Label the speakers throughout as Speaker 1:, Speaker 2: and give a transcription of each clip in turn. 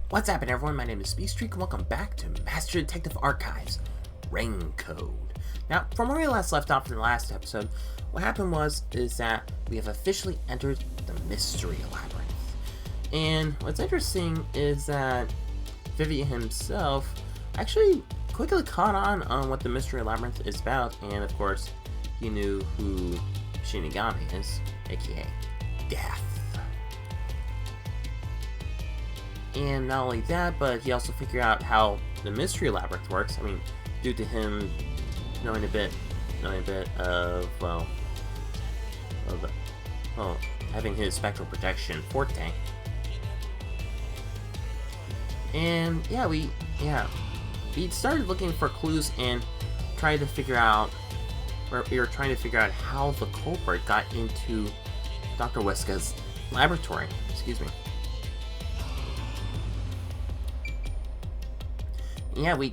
Speaker 1: What's happening, everyone? My name is Speedstreak, and welcome back to Master Detective Archives Rain Code. Now, from where we last left off in the last episode, what happened is that we have officially entered the Mystery Labyrinth. And what's interesting is that Vivia himself actually quickly caught on what the Mystery Labyrinth is about, and of course, he knew who Shinigami is, aka Death. And not only that, but he also figured out how the Mystery Labyrinth works. I mean, due to him knowing a bit of, having his spectral protection forte. And we started looking for clues and trying to figure out, how the culprit got into Dr. Weska's laboratory. Excuse me. Yeah, we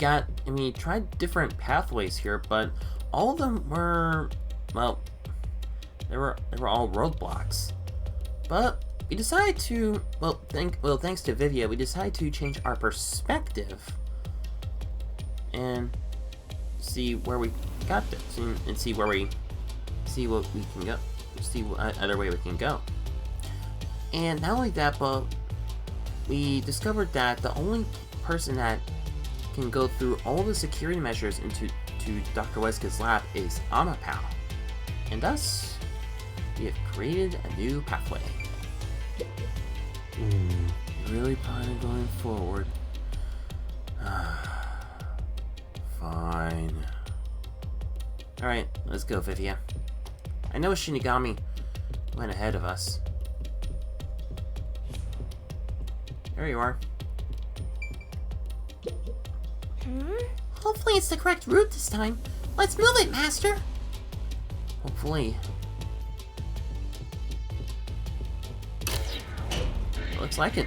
Speaker 1: tried different pathways here, but all of them were, they were all roadblocks. But we decided to, thanks to Vivia, we decided to change our perspective and see where we got this, and see what other way we can go. And not only that, but we discovered that the only person that can go through all the security measures into Dr. Weska's lab is Amapao. And thus, we have created a new pathway. Really plan on going forward? Fine. Alright, let's go, Vivia. I know Shinigami went ahead of us. There you are.
Speaker 2: Hopefully it's the correct route this time. Let's move it, Master!
Speaker 1: Hopefully. Looks like it.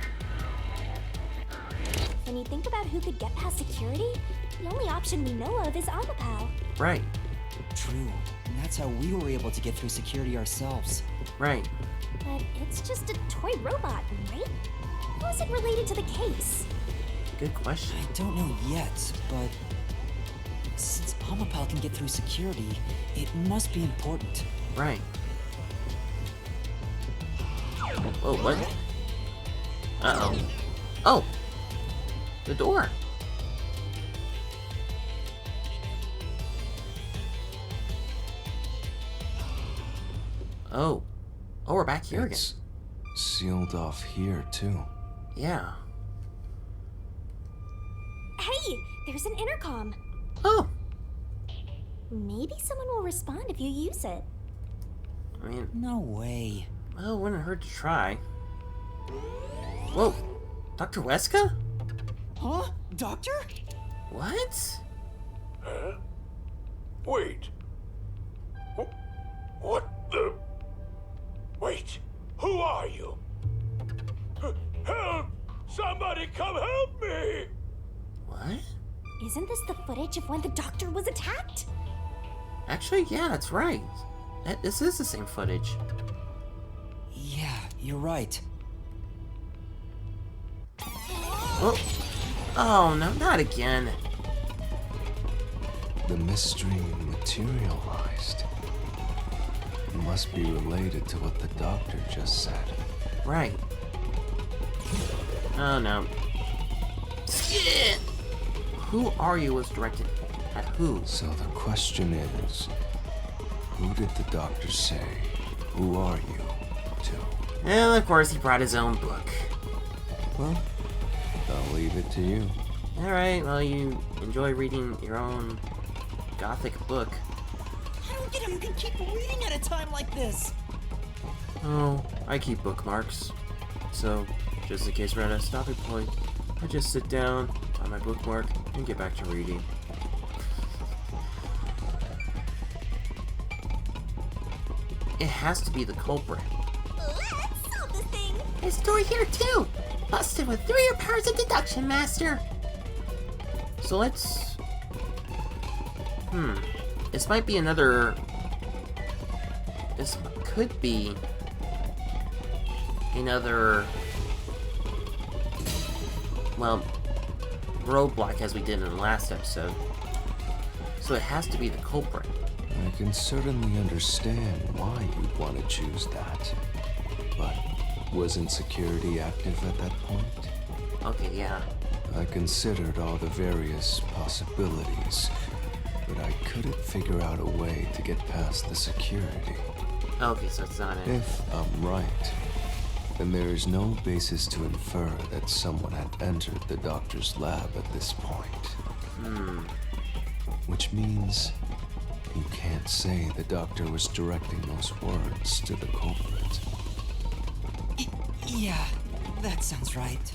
Speaker 3: When you think about who could get past security, the only option we know of is Amapao.
Speaker 1: Right.
Speaker 4: True. And that's how we were able to get through security ourselves.
Speaker 1: Right.
Speaker 3: But it's just a toy robot, right? How is it related to the case?
Speaker 1: Good question.
Speaker 4: I don't know yet, but since Amapao can get through security, it must be important.
Speaker 1: Right. Whoa, what? Uh-oh. Oh! The door! Oh. Oh, we're back here
Speaker 5: It's sealed off here, too.
Speaker 1: again. Yeah.
Speaker 3: Hey, there's an intercom.
Speaker 1: Oh!
Speaker 3: Maybe someone will respond if you use it.
Speaker 1: I mean,
Speaker 4: No way.
Speaker 1: well, it wouldn't hurt to try. Whoa! Dr. Weska?
Speaker 4: Huh? Doctor?
Speaker 1: What?
Speaker 6: Huh? Wait. What the? Wait. Who are you? Help! Somebody come help me!
Speaker 1: What?
Speaker 3: Isn't this the footage of when the doctor was attacked?
Speaker 1: Actually, yeah, that's right. This is the same footage.
Speaker 4: Yeah, you're right.
Speaker 1: Oh! Oh, no, not again.
Speaker 5: The mystery materialized. It must be related to what the doctor just said.
Speaker 1: Right. Oh, no. Skid! Who are you was directed at who?
Speaker 5: So the question is, who did the doctor say, who are you, to?
Speaker 1: And of course, he brought his own book.
Speaker 5: Well, I'll leave it to you.
Speaker 1: Alright, well, you enjoy reading your own gothic book.
Speaker 4: I don't get how you can keep reading at a time like this.
Speaker 1: Oh, I keep bookmarks. So, just in case we're at a stopping point, I just sit down on my bookmark and get back to reading. It has to be the culprit.
Speaker 2: Let's solve this thing!
Speaker 3: There's a door here too!
Speaker 2: Busted with 3 of your powers of deduction, Master!
Speaker 1: So let's... This might be another... This could be another well, roadblock as we did in the last episode. So it has to be the culprit.
Speaker 5: I can certainly understand why you'd want to choose that. But wasn't security active at that point?
Speaker 1: Okay, yeah.
Speaker 5: I considered all the various possibilities, but I couldn't figure out a way to get past the security.
Speaker 1: Okay, so it's not it.
Speaker 5: If I'm right, then there is no basis to infer that someone had entered the doctor's lab at this point. Which means you can't say the doctor was directing those words to the culprit.
Speaker 4: Yeah, that sounds right.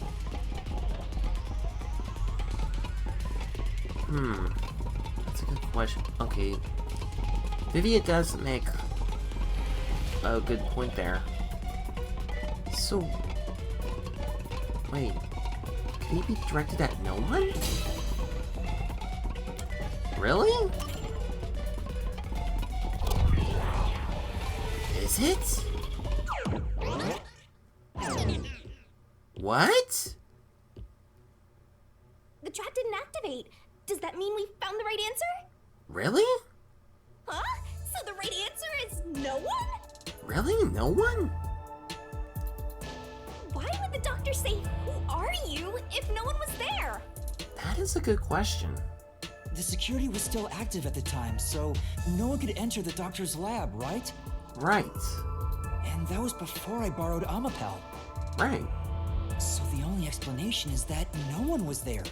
Speaker 1: That's a good question. Okay. Vivia does make a good point there. So, wait. Can he be directed at no one? Really? Is it? What?
Speaker 3: The trap didn't activate. Does that mean we found the right answer?
Speaker 1: Really?
Speaker 3: Huh? So the right answer is no one?
Speaker 1: Really? No one?
Speaker 3: Why would the doctor say, "Who are you?" if no one was there?
Speaker 1: That is a good question.
Speaker 4: The security was still active at the time, so no one could enter the doctor's lab, right?
Speaker 1: Right.
Speaker 4: And that was before I borrowed Amapel.
Speaker 1: Right.
Speaker 4: So the only explanation is that no one was there.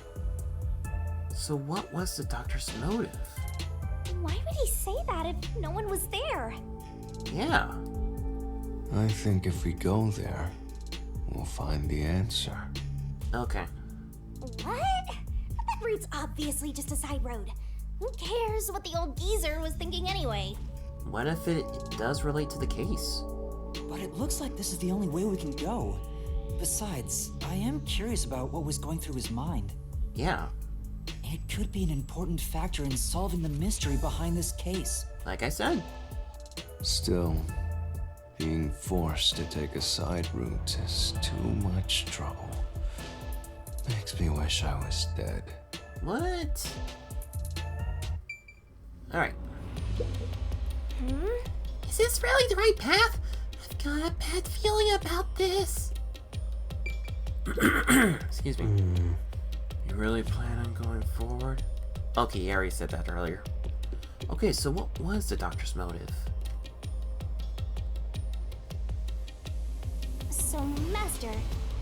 Speaker 1: So what was the doctor's motive?
Speaker 3: Why would he say that if no one was there?
Speaker 1: Yeah.
Speaker 5: I think if we go there, we'll find the answer.
Speaker 1: Okay.
Speaker 3: What? That route's obviously just a side road. Who cares what the old geezer was thinking anyway?
Speaker 1: What if it does relate to the case?
Speaker 4: But it looks like this is the only way we can go. Besides, I am curious about what was going through his mind.
Speaker 1: Yeah.
Speaker 4: It could be an important factor in solving the mystery behind this case.
Speaker 1: Like I said.
Speaker 5: Still, being forced to take a side route is too much trouble. Makes me wish I was dead.
Speaker 1: What? Alright.
Speaker 2: Is this really the right path? I've got a bad feeling about this.
Speaker 1: Excuse me. You really plan on going forward? Okay, yeah, I already said that earlier. Okay, so what was the doctor's motive?
Speaker 3: So, Master,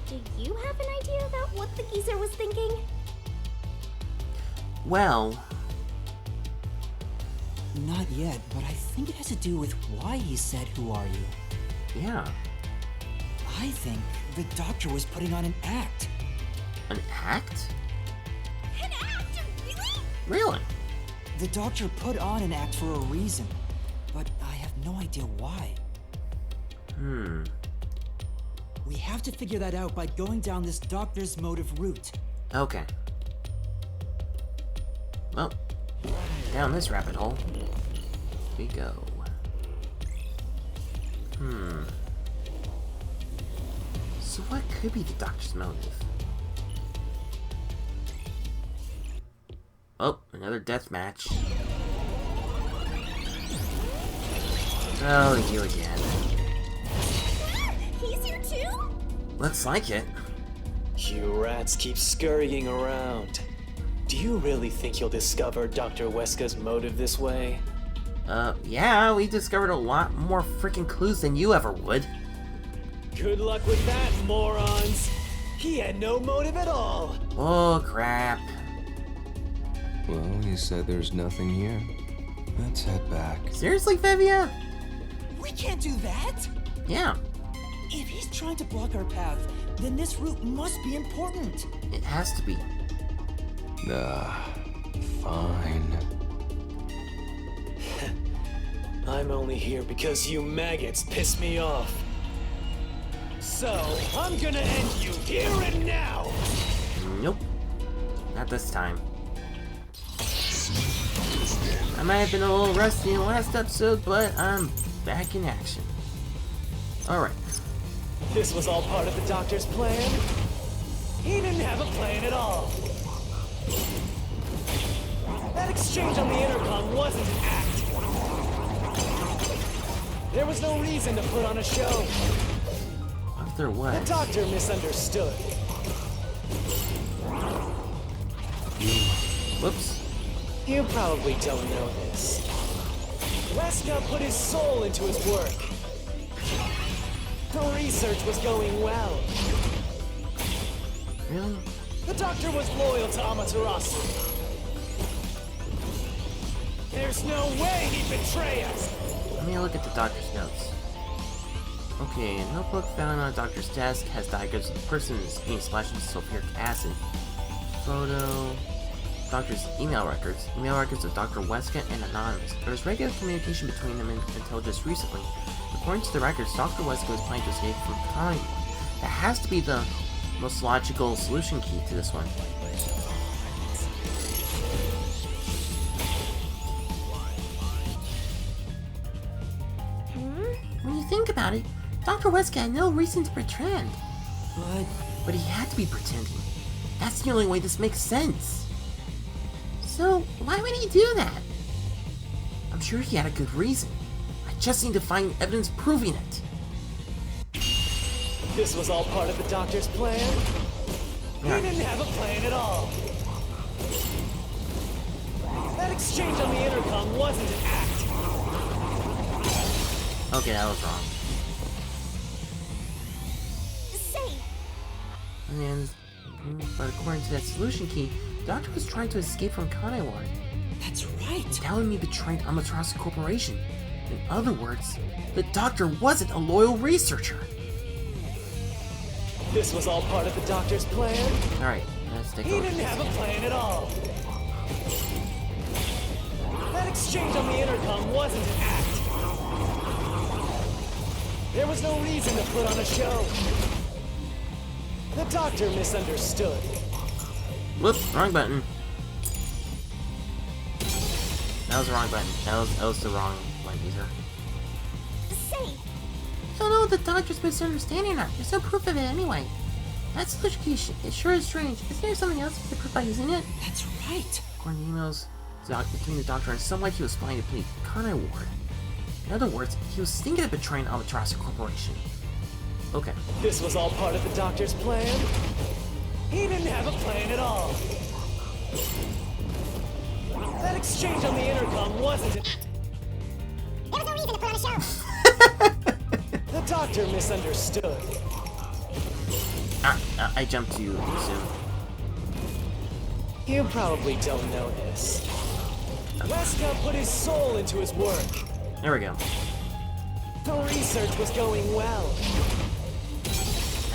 Speaker 3: do you have an idea about what the geezer was thinking?
Speaker 1: Well,
Speaker 4: Not yet, but I think it has to do with why he said, "Who are you?"
Speaker 1: yeah.
Speaker 4: I think the doctor was putting on an act.
Speaker 1: An act?
Speaker 3: An act? Really?
Speaker 1: Really?
Speaker 4: The doctor put on an act for a reason, but I have no idea why. We have to figure that out by going down this doctor's motive route.
Speaker 1: Okay. Well, down this rabbit hole we go. So what could be the doctor's motive? Oh, another death match. Oh, you again.
Speaker 3: He's here too?
Speaker 1: Looks like it.
Speaker 7: You rats keep scurrying around. Do you really think you'll discover Dr. Weska's motive this way?
Speaker 1: Yeah, we discovered a lot more freaking clues than you ever would.
Speaker 7: Good luck with that, morons! He had no motive at all!
Speaker 1: Oh, crap.
Speaker 5: Well, you said there's nothing here. Let's head back.
Speaker 1: Seriously, Vivia?
Speaker 4: We can't do that!
Speaker 1: Yeah,
Speaker 4: If he's trying to block our path, then this route must be important.
Speaker 1: it has to be.
Speaker 5: Fine.
Speaker 7: I'm only here because you maggots piss me off. So, I'm gonna end you here and now!
Speaker 1: Nope. Not this time. I might have been a little rusty in the last episode, but I'm back in action. Alright.
Speaker 7: This was all part of the doctor's plan? He didn't have a plan at all. That exchange on the intercom wasn't an act. There was no reason to put on a show.
Speaker 1: What if there was?
Speaker 7: The doctor misunderstood.
Speaker 1: Whoops.
Speaker 7: You probably don't know this. Wesker put his soul into his work. The research was going well.
Speaker 1: Really?
Speaker 7: The doctor was loyal to Amaterasu. There's no way he'd betray us.
Speaker 1: Let me look at the doctor's notes. Okay, a notebook found on a doctor's desk has diagrams of the person's being splashed with sulfuric acid. Photo. Doctor's email records of Dr. Weska and Anonymous. There was regular communication between them until just recently. According to the records, Dr. Weska was planning to escape from Connie. That has to be the most logical solution key to this one.
Speaker 2: When you think about it, Dr. Weska had no reason to pretend.
Speaker 1: But he had to be pretending. That's the only way this makes sense.
Speaker 2: So, why would he do that?
Speaker 1: I'm sure he had a good reason. I just need to find evidence proving it.
Speaker 7: This was all part of the doctor's plan? He didn't have a plan at all. That exchange on the intercom wasn't an act.
Speaker 1: Okay, that was wrong. But according to that solution key, the doctor was trying to escape from Connie Ward.
Speaker 4: That's right.
Speaker 1: Telling me betrayed Amaterasu Corporation. In other words, the doctor wasn't a loyal researcher.
Speaker 7: This was all part of the doctor's plan?
Speaker 1: Alright, let's take a
Speaker 7: He
Speaker 1: look.
Speaker 7: didn't have a plan at all. That exchange on the intercom wasn't an act. There was no reason to put on a show. The doctor misunderstood.
Speaker 1: Whoops, wrong button. That was the wrong button. That was the wrong one, user.
Speaker 2: I don't know what the doctor's misunderstanding or not. There's no proof of it anyway. That solution key it sure is strange. Isn't there something else we could prove by using it?
Speaker 4: That's right.
Speaker 1: According to emails between the doctor and some like he was planning to plead Connie Ward. In other words, he was thinking of betraying Amaterasu Corporation. Okay.
Speaker 7: This was all part of the doctor's plan? He didn't have a plan at all. That exchange on the intercom wasn't an act.
Speaker 3: There was no reason to put on a show.
Speaker 7: The doctor misunderstood.
Speaker 1: I jumped too soon.
Speaker 7: You probably don't know this. Weska put his soul into his work.
Speaker 1: There we go.
Speaker 7: The research was going well.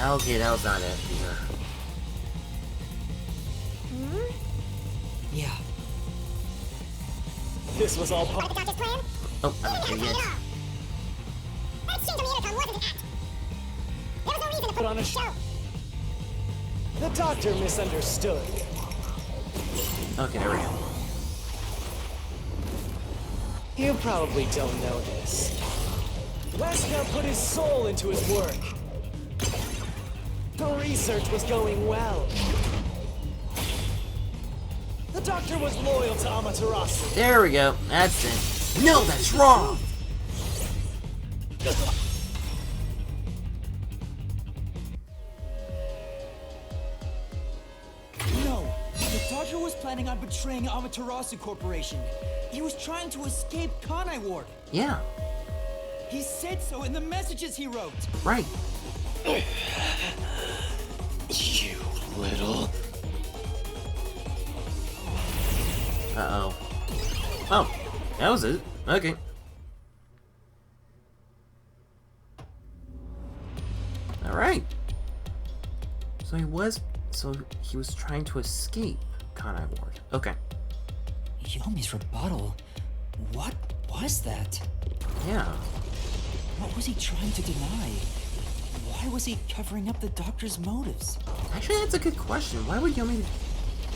Speaker 1: Okay, that was not it either.
Speaker 4: Yeah.
Speaker 7: This was all
Speaker 3: Part
Speaker 7: part.
Speaker 3: of the doctor's plan?
Speaker 1: Oh, I'm an idiot.
Speaker 3: That exchange on the intercom wasn't an act. There was no reason to put
Speaker 7: on a
Speaker 3: show.
Speaker 7: The doctor misunderstood.
Speaker 1: Okay, there we go.
Speaker 7: You probably don't know this. Weska put his soul into his work. The research was going well. The doctor was loyal to Amaterasu.
Speaker 1: There we go. That's it. No, that's wrong.
Speaker 4: No, the doctor was planning on betraying Amaterasu Corporation. He was trying to escape Connie Ward.
Speaker 1: Yeah,
Speaker 4: He said so in the messages he wrote.
Speaker 1: right.
Speaker 7: You little.
Speaker 1: Uh-oh. Oh, that was it. Okay. Alright. So he was trying to escape Connie Ward. Okay.
Speaker 4: Yumi's rebuttal. What was that?
Speaker 1: Yeah.
Speaker 4: What was he trying to deny? Why was he covering up the doctor's motives?
Speaker 1: Actually, that's a good question. Why would Yumi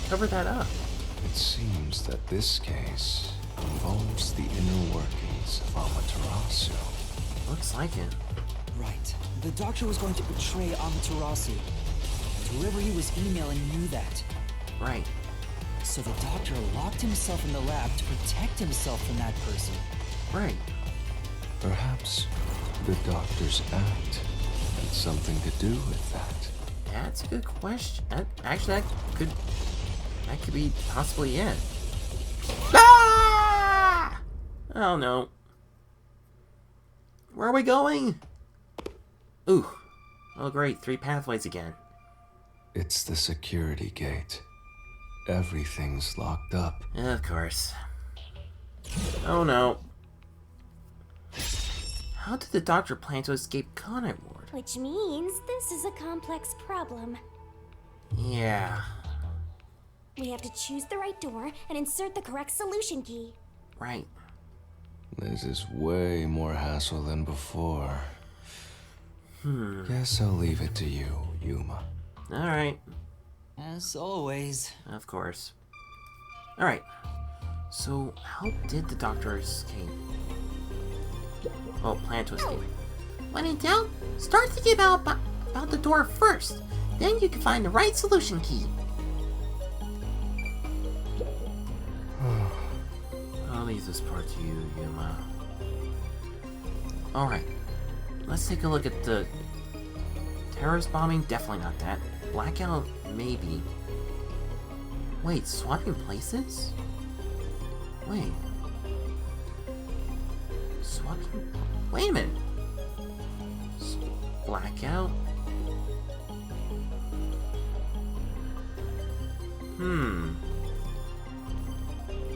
Speaker 1: cover that up?
Speaker 5: It seems that this case involves the inner workings of Amaterasu.
Speaker 1: Looks like it.
Speaker 4: Right. The doctor was going to betray Amaterasu. Whoever he was emailing knew that.
Speaker 1: Right.
Speaker 4: So the doctor locked himself in the lab to protect himself from that person.
Speaker 1: Right.
Speaker 5: Perhaps the doctor's act had something to do with that.
Speaker 1: That's a good question. Actually, that could be possibly it. Ah! Oh no. Where are we going? Ooh. Oh great, 3 pathways again.
Speaker 5: It's the security gate. Everything's locked up.
Speaker 1: Of course. Oh no. How did the doctor plan to escape Conrad Ward?
Speaker 3: Which means this is a complex problem.
Speaker 1: Yeah.
Speaker 3: We have to choose the right door and insert the correct solution key.
Speaker 1: Right.
Speaker 5: This is way more hassle than before. Guess I'll leave it to you, Yuma.
Speaker 1: Alright.
Speaker 4: As always.
Speaker 1: Of course. Alright. So, how did the doctor escape? Oh, plan to escape.
Speaker 2: When in doubt, start thinking about the door first. Then you can find the right solution key.
Speaker 1: I'll leave this part to you, Yuma. Alright. Let's take a look at the terrorist bombing. Definitely not that. Blackout, maybe. Wait, swapping places? Wait. Swapping... Wait a minute. Blackout?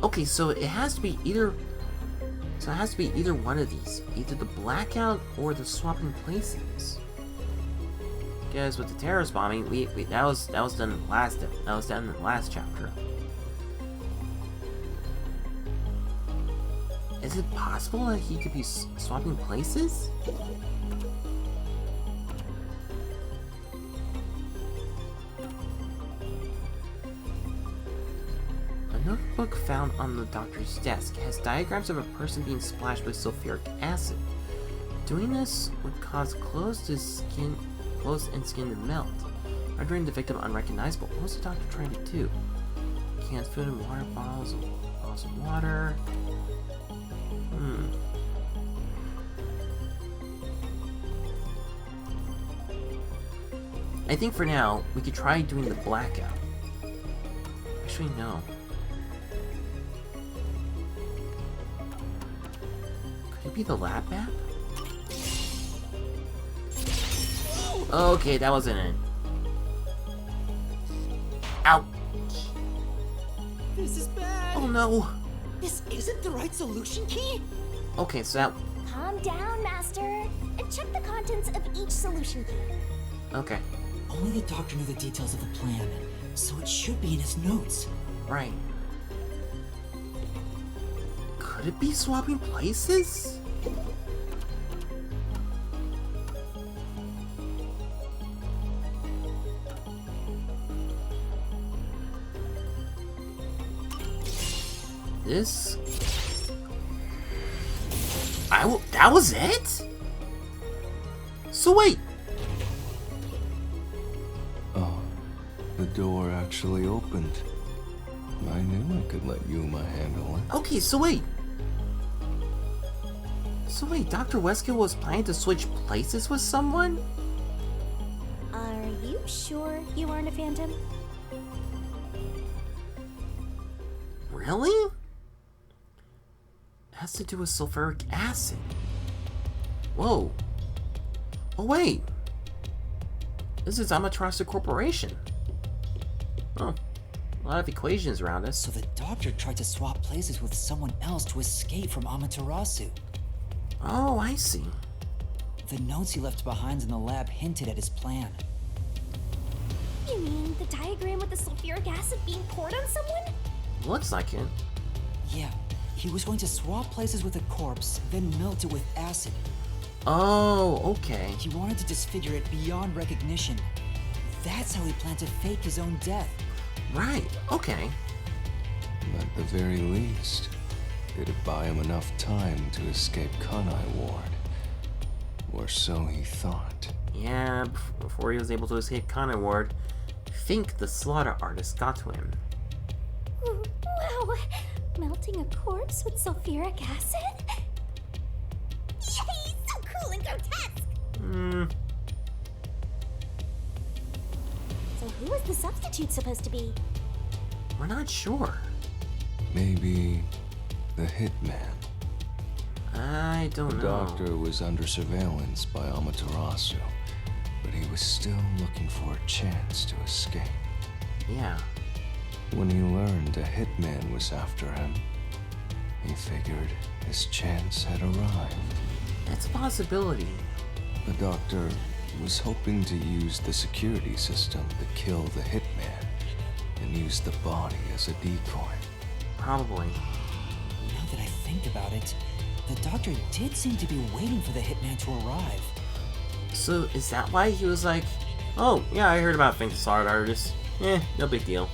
Speaker 1: Okay, so it has to be either... So it has to be either one of these. Either the blackout or the swapping places. Because with the terrorist bombing, that was done in the last chapter. Is it possible that he could be swapping places? A notebook found on the doctor's desk has diagrams of a person being splashed with sulfuric acid. Doing this would cause clothes and skin to melt, rendering the victim unrecognizable. What was the doctor trying to do? Canned food and water bottles of water. I think for now, we could try doing the blackout. Actually, no. Could it be the lab map? Okay, that wasn't it. Ouch!
Speaker 4: This is bad.
Speaker 1: Oh no!
Speaker 4: This isn't the right solution key?
Speaker 1: Okay, so that...
Speaker 3: Calm down, Master, and check the contents of each solution key.
Speaker 1: Okay,
Speaker 4: Only the doctor knew the details of the plan, so it should be in his notes.
Speaker 1: right. Could it be swapping places? This... that was it? So wait,
Speaker 5: Oh, the door actually opened. I knew I could let Yuma handle it.
Speaker 1: okay, so wait. Dr. Weskill was planning to switch places with someone?
Speaker 3: Are you sure you aren't a phantom?
Speaker 1: Really? It has to do with sulfuric acid. Whoa. Oh wait. This is Amaterasu Corporation. Oh. A lot of equations around us.
Speaker 4: So the doctor tried to swap places with someone else to escape from Amaterasu.
Speaker 1: Oh, I see.
Speaker 4: The notes he left behind in the lab hinted at his plan.
Speaker 3: You mean the diagram with the sulfuric acid being poured on someone?
Speaker 1: Looks like it.
Speaker 4: Yeah, he was going to swap places with a corpse, then melt it with acid.
Speaker 1: Oh, okay.
Speaker 4: He wanted to disfigure it beyond recognition. That's how he planned to fake his own death.
Speaker 1: Right, okay.
Speaker 5: At the very least, it'd buy him enough time to escape Kanai Ward. Or so he thought.
Speaker 1: Yeah, before he was able to escape Connor Ward, think the slaughter artist got to him.
Speaker 3: Wow! Melting a corpse with sulfuric acid? Yay! So cool and grotesque! So who was the substitute supposed to be?
Speaker 1: We're not sure.
Speaker 5: Maybe the hitman.
Speaker 1: I don't
Speaker 5: The
Speaker 1: know.
Speaker 5: doctor was under surveillance by Amaterasu, but he was still looking for a chance to escape.
Speaker 1: Yeah.
Speaker 5: When he learned a hitman was after him, he figured his chance had arrived.
Speaker 1: That's a possibility.
Speaker 5: The doctor was hoping to use the security system to kill the hitman and use the body as a decoy.
Speaker 1: Probably.
Speaker 4: Now that I think about it, the doctor did seem to be waiting for the hitman to arrive.
Speaker 1: So is that why he was like, oh, yeah, I heard about Fink the Slaughter Artist. No big deal.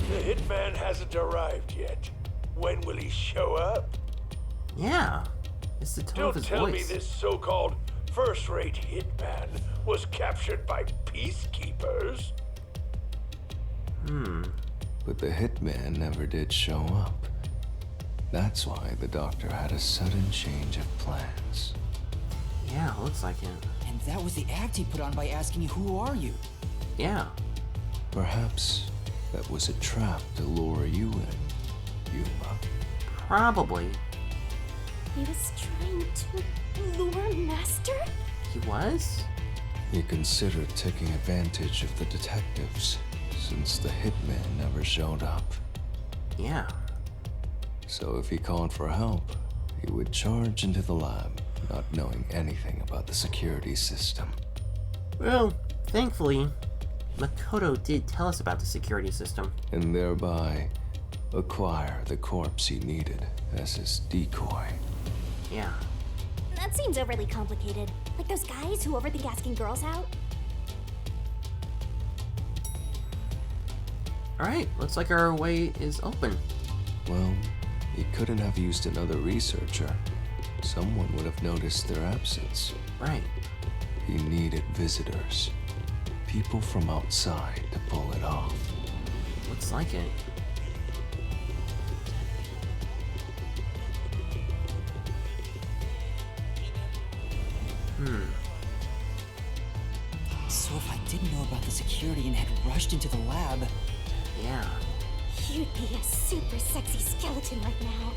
Speaker 6: The hitman hasn't arrived yet. When will he show up?
Speaker 1: Yeah. It's the tone of
Speaker 6: Don't
Speaker 1: his
Speaker 6: tell me
Speaker 1: voice.
Speaker 6: this so-called first-rate hitman was captured by peacekeepers.
Speaker 5: But the hitman never did show up. That's why the doctor had a sudden change of plans.
Speaker 1: Yeah, looks like it.
Speaker 4: And that was the act he put on by asking you, who are you?
Speaker 1: Yeah.
Speaker 5: Perhaps that was a trap to lure you in, Yuma.
Speaker 1: Probably.
Speaker 3: He was trying to lure Master?
Speaker 1: He was?
Speaker 5: He considered taking advantage of the detectives, since the hitman never showed up.
Speaker 1: Yeah.
Speaker 5: So if he called for help, he would charge into the lab, not knowing anything about the security system.
Speaker 1: Well, thankfully, Makoto did tell us about the security system.
Speaker 5: And thereby acquire the corpse he needed as his decoy.
Speaker 1: Yeah.
Speaker 3: That seems overly complicated. Like those guys who overthink asking girls out.
Speaker 1: Alright, looks like our way is open.
Speaker 5: Well, he couldn't have used another researcher. Someone would have noticed their absence.
Speaker 1: Right.
Speaker 5: He needed visitors. People from outside to pull it off.
Speaker 1: Looks like it.
Speaker 4: So if I didn't know about the security and had rushed into the lab,
Speaker 1: Yeah.
Speaker 3: You'd be a super sexy skeleton right now.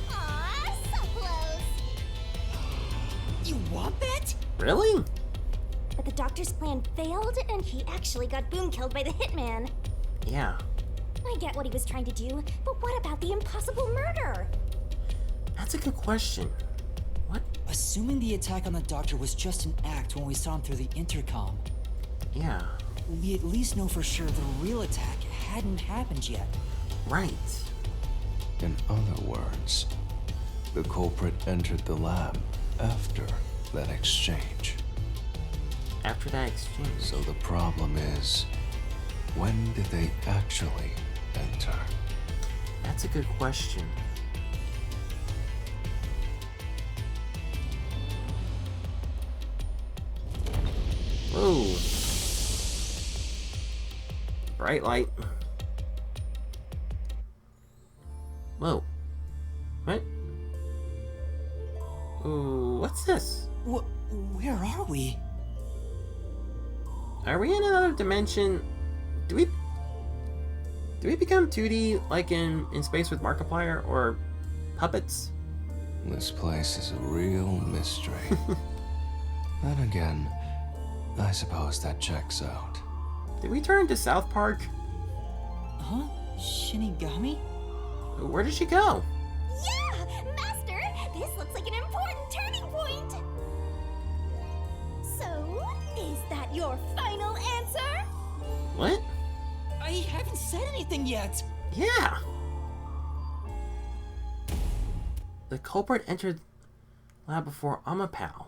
Speaker 3: Aw, so close.
Speaker 4: you want that?
Speaker 1: Really?
Speaker 3: But the doctor's plan failed, and he actually got boom killed by the hitman.
Speaker 1: Yeah.
Speaker 3: I get what he was trying to do, but what about the impossible murder?
Speaker 1: That's a good question. What?
Speaker 4: Assuming the attack on the doctor was just an act when we saw him through the intercom,
Speaker 1: Yeah.
Speaker 4: we at least know for sure the real attack hadn't happened yet.
Speaker 1: Right.
Speaker 5: In other words, the culprit entered the lab after that exchange.
Speaker 1: After that exchange.
Speaker 5: So the problem is, when did they actually enter?
Speaker 1: That's a good question. Whoa. Bright light. Whoa. What? Ooh, what's this?
Speaker 4: Where are we?
Speaker 1: Are we in another dimension? Do we become 2D like in Space with Markiplier or puppets?
Speaker 5: This place is a real mystery. Then again, I suppose that checks out.
Speaker 1: Did we turn to South Park?
Speaker 4: Huh? Shinigami?
Speaker 1: Where did she go?
Speaker 3: Yeah! Master, this looks like an important turning point! So, is that your final answer?
Speaker 1: What?
Speaker 4: I haven't said anything yet.
Speaker 1: Yeah. The culprit entered lab before Amapao.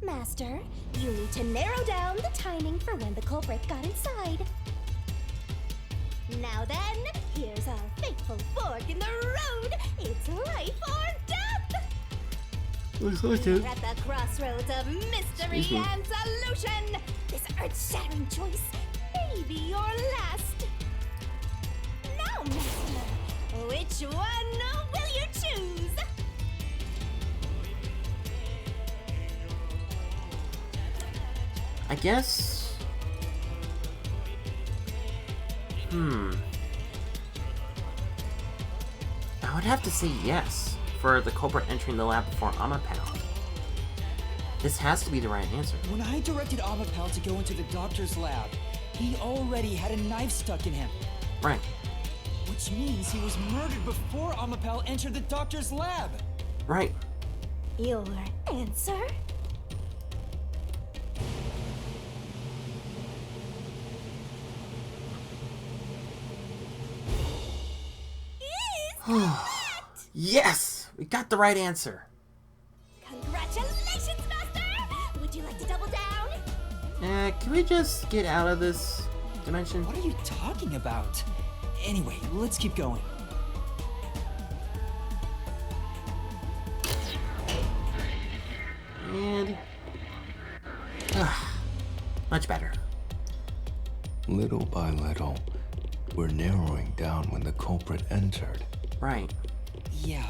Speaker 3: Master, you need to narrow down the timing for when the culprit got inside. Now then, here's our fateful fork in the road. It's life or death!
Speaker 1: Looks like it.
Speaker 3: We're at the crossroads of mystery
Speaker 1: Excuse me.
Speaker 3: and solution. This earth-shattering choice may be your last. Now, Master, which one will you choose?
Speaker 1: I guess. I would have to say yes for the culprit entering the lab before Amapal. This has to be the right answer.
Speaker 4: When I directed Amapal to go into the doctor's lab, he already had a knife stuck in him.
Speaker 1: Right.
Speaker 4: Which means he was murdered before Amapal entered the doctor's lab.
Speaker 1: Right.
Speaker 3: Your answer?
Speaker 1: Yes! We got the right answer.
Speaker 3: Congratulations, Master! Would you like to double down?
Speaker 1: Can we just get out of this dimension?
Speaker 4: What are you talking about? Anyway, let's keep going.
Speaker 1: And... much better.
Speaker 5: Little by little, we're narrowing down when the culprit entered.
Speaker 1: Right.
Speaker 4: Yeah,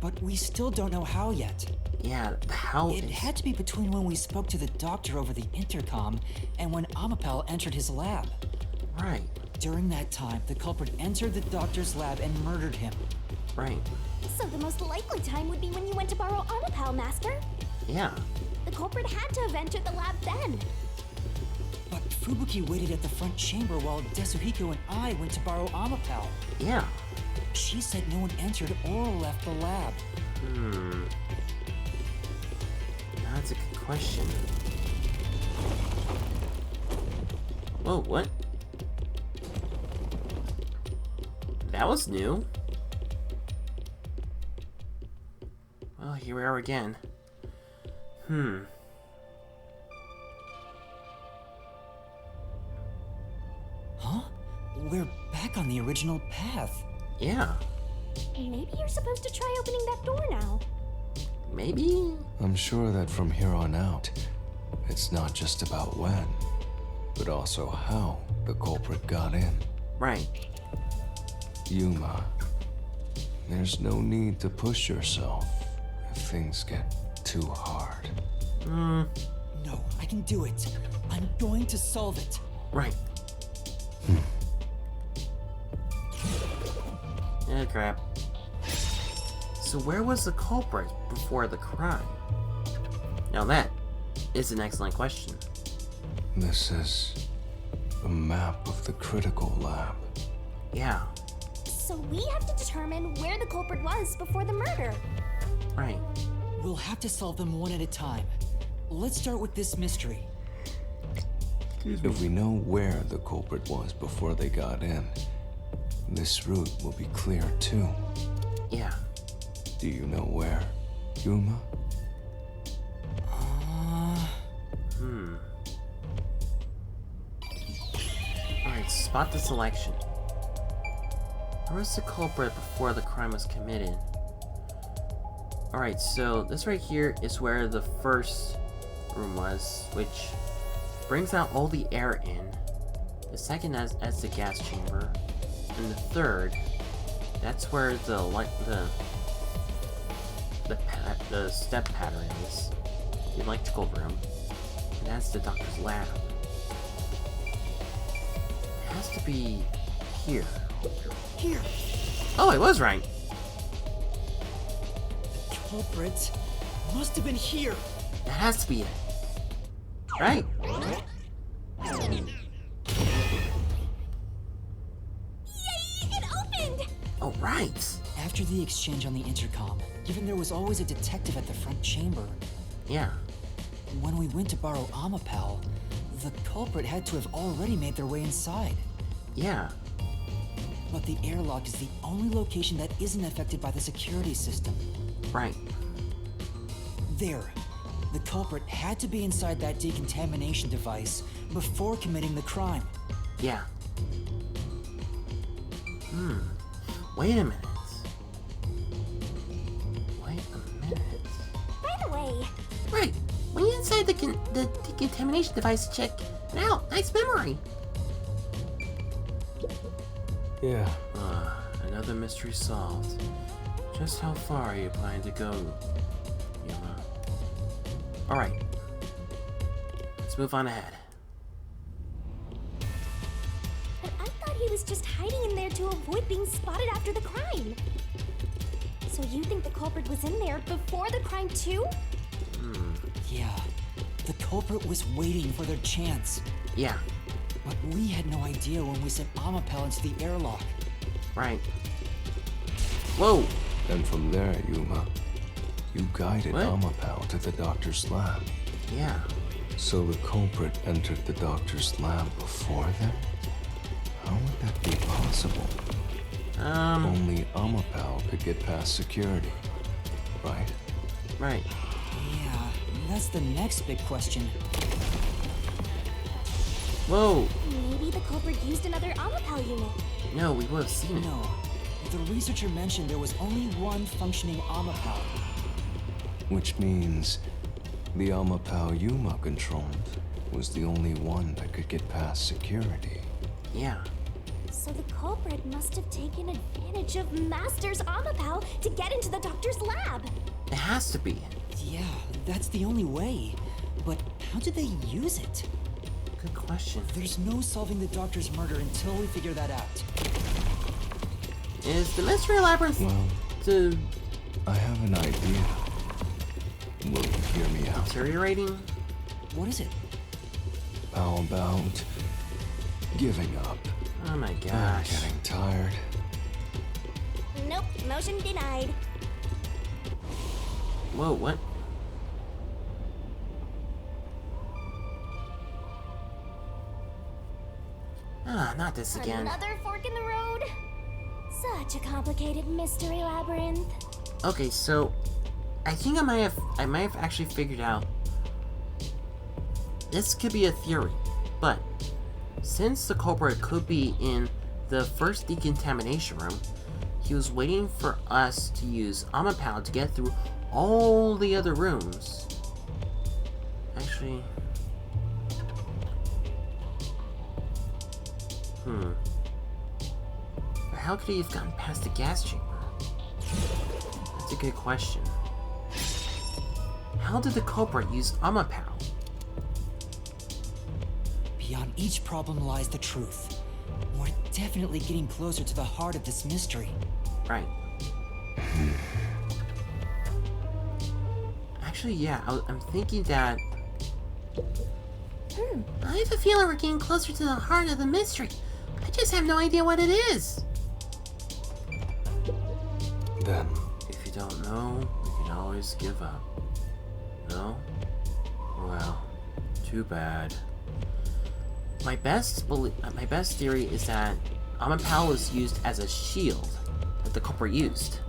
Speaker 4: but we still don't know how yet.
Speaker 1: Yeah, the how
Speaker 4: It
Speaker 1: is...
Speaker 4: had to be between when we spoke to the doctor over the intercom and when Amapal entered his lab.
Speaker 1: Right.
Speaker 4: During that time, the culprit entered the doctor's lab and murdered him.
Speaker 1: Right.
Speaker 3: So the most likely time would be when you went to borrow Amapal, Master.
Speaker 1: Yeah.
Speaker 3: The culprit had to have entered the lab then.
Speaker 4: But Fubuki waited at the front chamber while Desuhiko and I went to borrow Amapal.
Speaker 1: Yeah.
Speaker 4: She said no one entered or left the lab.
Speaker 1: That's a good question. Whoa, what? That was new. Well, here we are again.
Speaker 4: Huh? We're back on the original path.
Speaker 1: Yeah.
Speaker 3: Maybe you're supposed to try opening that door now.
Speaker 1: Maybe?
Speaker 5: I'm sure that from here on out, it's not just about when, but also how the culprit got in.
Speaker 1: Right.
Speaker 5: Yuma, there's no need to push yourself if things get too hard.
Speaker 4: No, I can do it. I'm going to solve it.
Speaker 1: Right. Crap. So where was the culprit before the crime? Now that is an excellent question.
Speaker 5: This is a map of the critical lab.
Speaker 1: Yeah.
Speaker 3: So we have to determine where the culprit was before the murder.
Speaker 1: Right.
Speaker 4: We'll have to solve them one at a time. Let's start with this mystery.
Speaker 5: If we know where the culprit was before they got in, this route will be clear too.
Speaker 1: Yeah.
Speaker 5: Do you know where, Yuma?
Speaker 1: Alright, spot the selection. Where was the culprit before the crime was committed? Alright, so this right here is where the first room was, which brings out all the air in. The second as the gas chamber. And the third, that's where the step pattern is. The electrical room. And that's the doctor's lab. It has to be here.
Speaker 4: Here,
Speaker 1: Oh, I was right.
Speaker 4: the culprit must have been here.
Speaker 1: That has to be it. Right?
Speaker 3: Yay! It opened!
Speaker 1: Oh, right.
Speaker 4: After the exchange on the intercom, given there was always a detective at the front chamber,
Speaker 1: Yeah.
Speaker 4: when we went to borrow Amapal, the culprit had to have already made their way inside.
Speaker 1: Yeah.
Speaker 4: But the airlock is the only location that isn't affected by the security system.
Speaker 1: Right.
Speaker 4: There. The culprit had to be inside that decontamination device before committing the crime.
Speaker 1: Yeah. Wait a minute. Wait a minute.
Speaker 3: By the
Speaker 2: entered the decontamination device to check it out. Nice memory.
Speaker 5: Yeah.
Speaker 1: Another mystery solved. Just how far are you planning to go, Yuma? Alright. Let's move on ahead.
Speaker 3: But I thought he was just hiding in there to avoid being spotted after the crime. So you think the culprit was in there before the crime too?
Speaker 4: Yeah, the culprit was waiting for their chance.
Speaker 1: Yeah,
Speaker 4: But we had no idea when we sent Amapel into the airlock.
Speaker 1: right. Whoa!
Speaker 5: And from there, Yuma, you guided
Speaker 1: What?
Speaker 5: Amapel to the doctor's lab.
Speaker 1: Yeah.
Speaker 5: So the culprit entered the doctor's lab before them? How would that be possible? Only Amapel could get past security, right?
Speaker 1: Right.
Speaker 4: Yeah, that's the next big question.
Speaker 1: Whoa!
Speaker 3: Maybe the culprit used another Amapel unit.
Speaker 1: No, we would have seen it.
Speaker 4: No, the researcher mentioned there was only one functioning Amapel.
Speaker 5: Which means the Amapel Yuma controlled was the only one that could get past security.
Speaker 1: Yeah.
Speaker 3: So the culprit must have taken advantage of Master's Amapel to get into the doctor's lab.
Speaker 1: It has to be.
Speaker 4: Yeah, that's the only way. But how did they use it?
Speaker 1: Good question.
Speaker 4: There's no solving the doctor's murder until we figure that out.
Speaker 1: Is the Mystery Labyrinth
Speaker 5: Well,
Speaker 1: the
Speaker 5: I have an idea. Will you hear me out?
Speaker 1: deteriorating?
Speaker 4: What is it?
Speaker 5: How about giving up?
Speaker 1: Oh my
Speaker 5: I'm
Speaker 1: gosh.
Speaker 5: getting tired.
Speaker 3: Nope, motion denied.
Speaker 1: Whoa, what? Ah, not this again.
Speaker 3: Another fork in the road? Such a complicated mystery labyrinth.
Speaker 1: Okay, so I think I might have actually figured out. This could be a theory, but since the culprit could be in the first decontamination room, he was waiting for us to use Amapel to get through all the other rooms. Actually, But how could he have gotten past the gas chamber? That's a good question. How did the culprit use Amapel?
Speaker 4: Beyond each problem lies the truth. We're definitely getting closer to the heart of this mystery.
Speaker 1: Right. Actually, yeah, I'm thinking that...
Speaker 2: I have a feeling we're getting closer to the heart of the mystery. I just have no idea what it is.
Speaker 5: Then,
Speaker 1: If you don't know, we can always give up. No? Well, too bad. My best theory is that Amapel was used as a shield that the culprit used.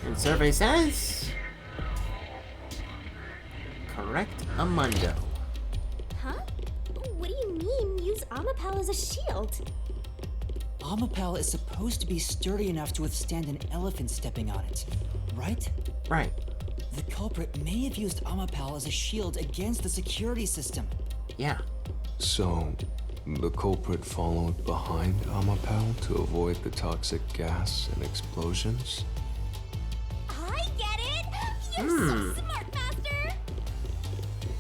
Speaker 1: And survey says... correct amundo.
Speaker 3: Huh? What do you mean, use Amapel as a shield?
Speaker 4: Amapel is supposed to be sturdy enough to withstand an elephant stepping on it, right?
Speaker 1: Right.
Speaker 4: The culprit may have used Amapel as a shield against the security system.
Speaker 1: Yeah.
Speaker 5: so the culprit followed behind Amapel to avoid the toxic gas and explosions?
Speaker 3: I get it! You're so smart, Master!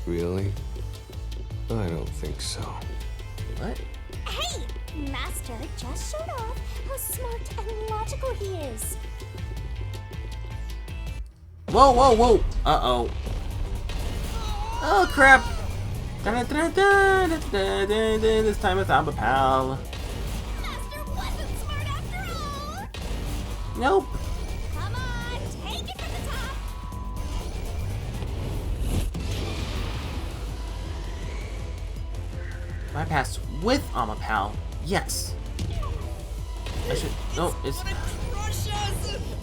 Speaker 5: Really? I don't think so.
Speaker 1: What?
Speaker 3: Hey! Master just showed off how smart and logical he is.
Speaker 1: Whoa, whoa, whoa! Uh-oh. Oh, crap! This time it's Amapel.
Speaker 3: Master wasn't smart after all!
Speaker 1: Nope.
Speaker 3: Come on, take it from the top!
Speaker 1: Bypass with Amapel. Yes. I should. No, it's.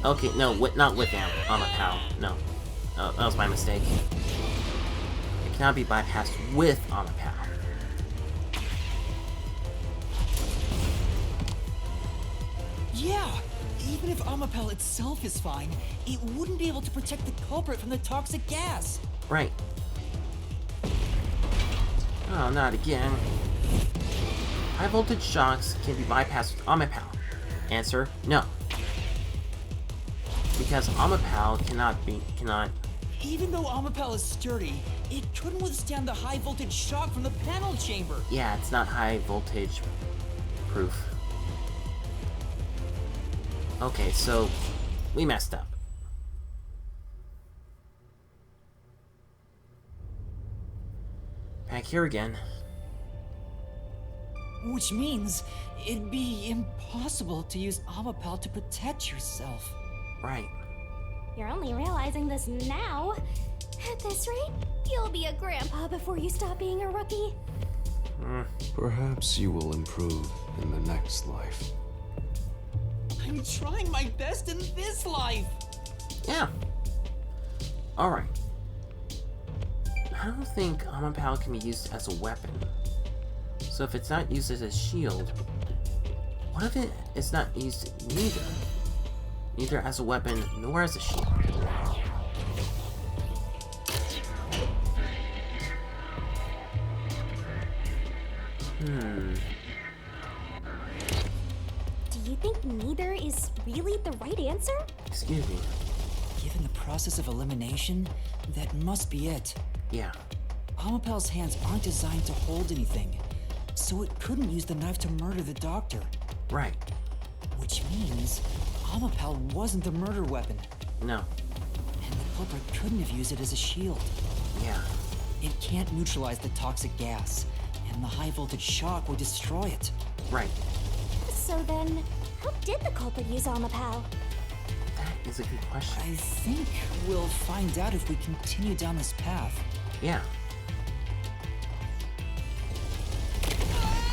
Speaker 1: Okay, no, not with Amapel. No. That was my mistake. It cannot be bypassed with Amapel.
Speaker 4: Yeah, Even if Amapel itself is fine, it wouldn't be able to protect the culprit from the toxic gas.
Speaker 1: Right. Oh, not again. High voltage shocks can be bypassed with Amapal. Answer, no. Because Amapal cannot.
Speaker 4: Even though Amapel is sturdy, it couldn't withstand the high voltage shock from the panel chamber.
Speaker 1: Yeah, it's not high voltage proof. Okay, so we messed up. Back here again.
Speaker 4: Which means it'd be impossible to use Amapel to protect yourself.
Speaker 1: Right.
Speaker 3: You're only realizing this now. At this rate, you'll be a grandpa before you stop being a rookie.
Speaker 5: Perhaps you will improve in the next life.
Speaker 4: I'm trying my best in this life.
Speaker 1: Yeah. Alright. I don't think Amapal can be used as a weapon. So if it's not used as a shield, what if it is not used neither? Neither as a weapon nor as a shield.
Speaker 3: Do you think neither is really the right answer?
Speaker 1: Excuse me.
Speaker 4: Given the process of elimination, that must be it.
Speaker 1: Yeah.
Speaker 4: Amapel's hands aren't designed to hold anything, so it couldn't use the knife to murder the doctor.
Speaker 1: Right.
Speaker 4: Which means Amapel wasn't the murder weapon,
Speaker 1: No.
Speaker 4: and the culprit couldn't have used it as a shield.
Speaker 1: Yeah.
Speaker 4: It can't neutralize the toxic gas, and the high voltage shock would destroy it.
Speaker 1: Right.
Speaker 3: So then, how did the culprit use Amapal?
Speaker 1: That is a good question.
Speaker 4: I think we'll find out if we continue down this path.
Speaker 1: Yeah.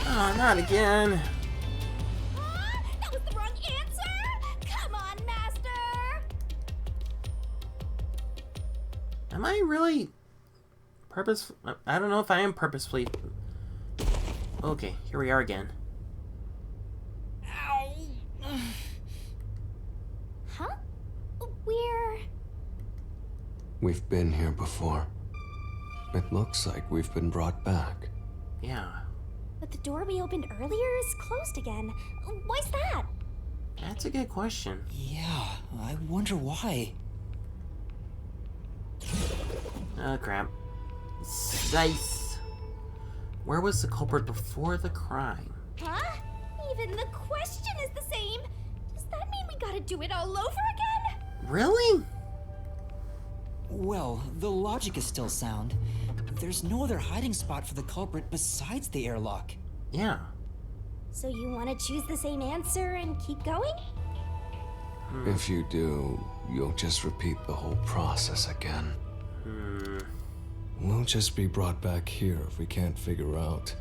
Speaker 1: Oh, not again.
Speaker 3: That was the wrong answer! Come on, Master!
Speaker 1: Am I really I don't know if I am purposefully. Okay, here we are again.
Speaker 4: Ow!
Speaker 3: Huh?
Speaker 5: We've been here before. It looks like we've been brought back.
Speaker 1: Yeah.
Speaker 3: But the door we opened earlier is closed again. Why's that?
Speaker 1: That's a good question.
Speaker 4: Yeah, I wonder why.
Speaker 1: Oh, crap. Dice. Where was the culprit before the crime?
Speaker 3: Huh? Even the question is the same. Does that mean we gotta do it all over again?
Speaker 1: Really?
Speaker 4: Well, the logic is still sound. There's no other hiding spot for the culprit besides the airlock.
Speaker 1: Yeah.
Speaker 3: So you want to choose the same answer and keep going?
Speaker 5: If you do, you'll just repeat the whole process again. We'll just be brought back here if we can't figure out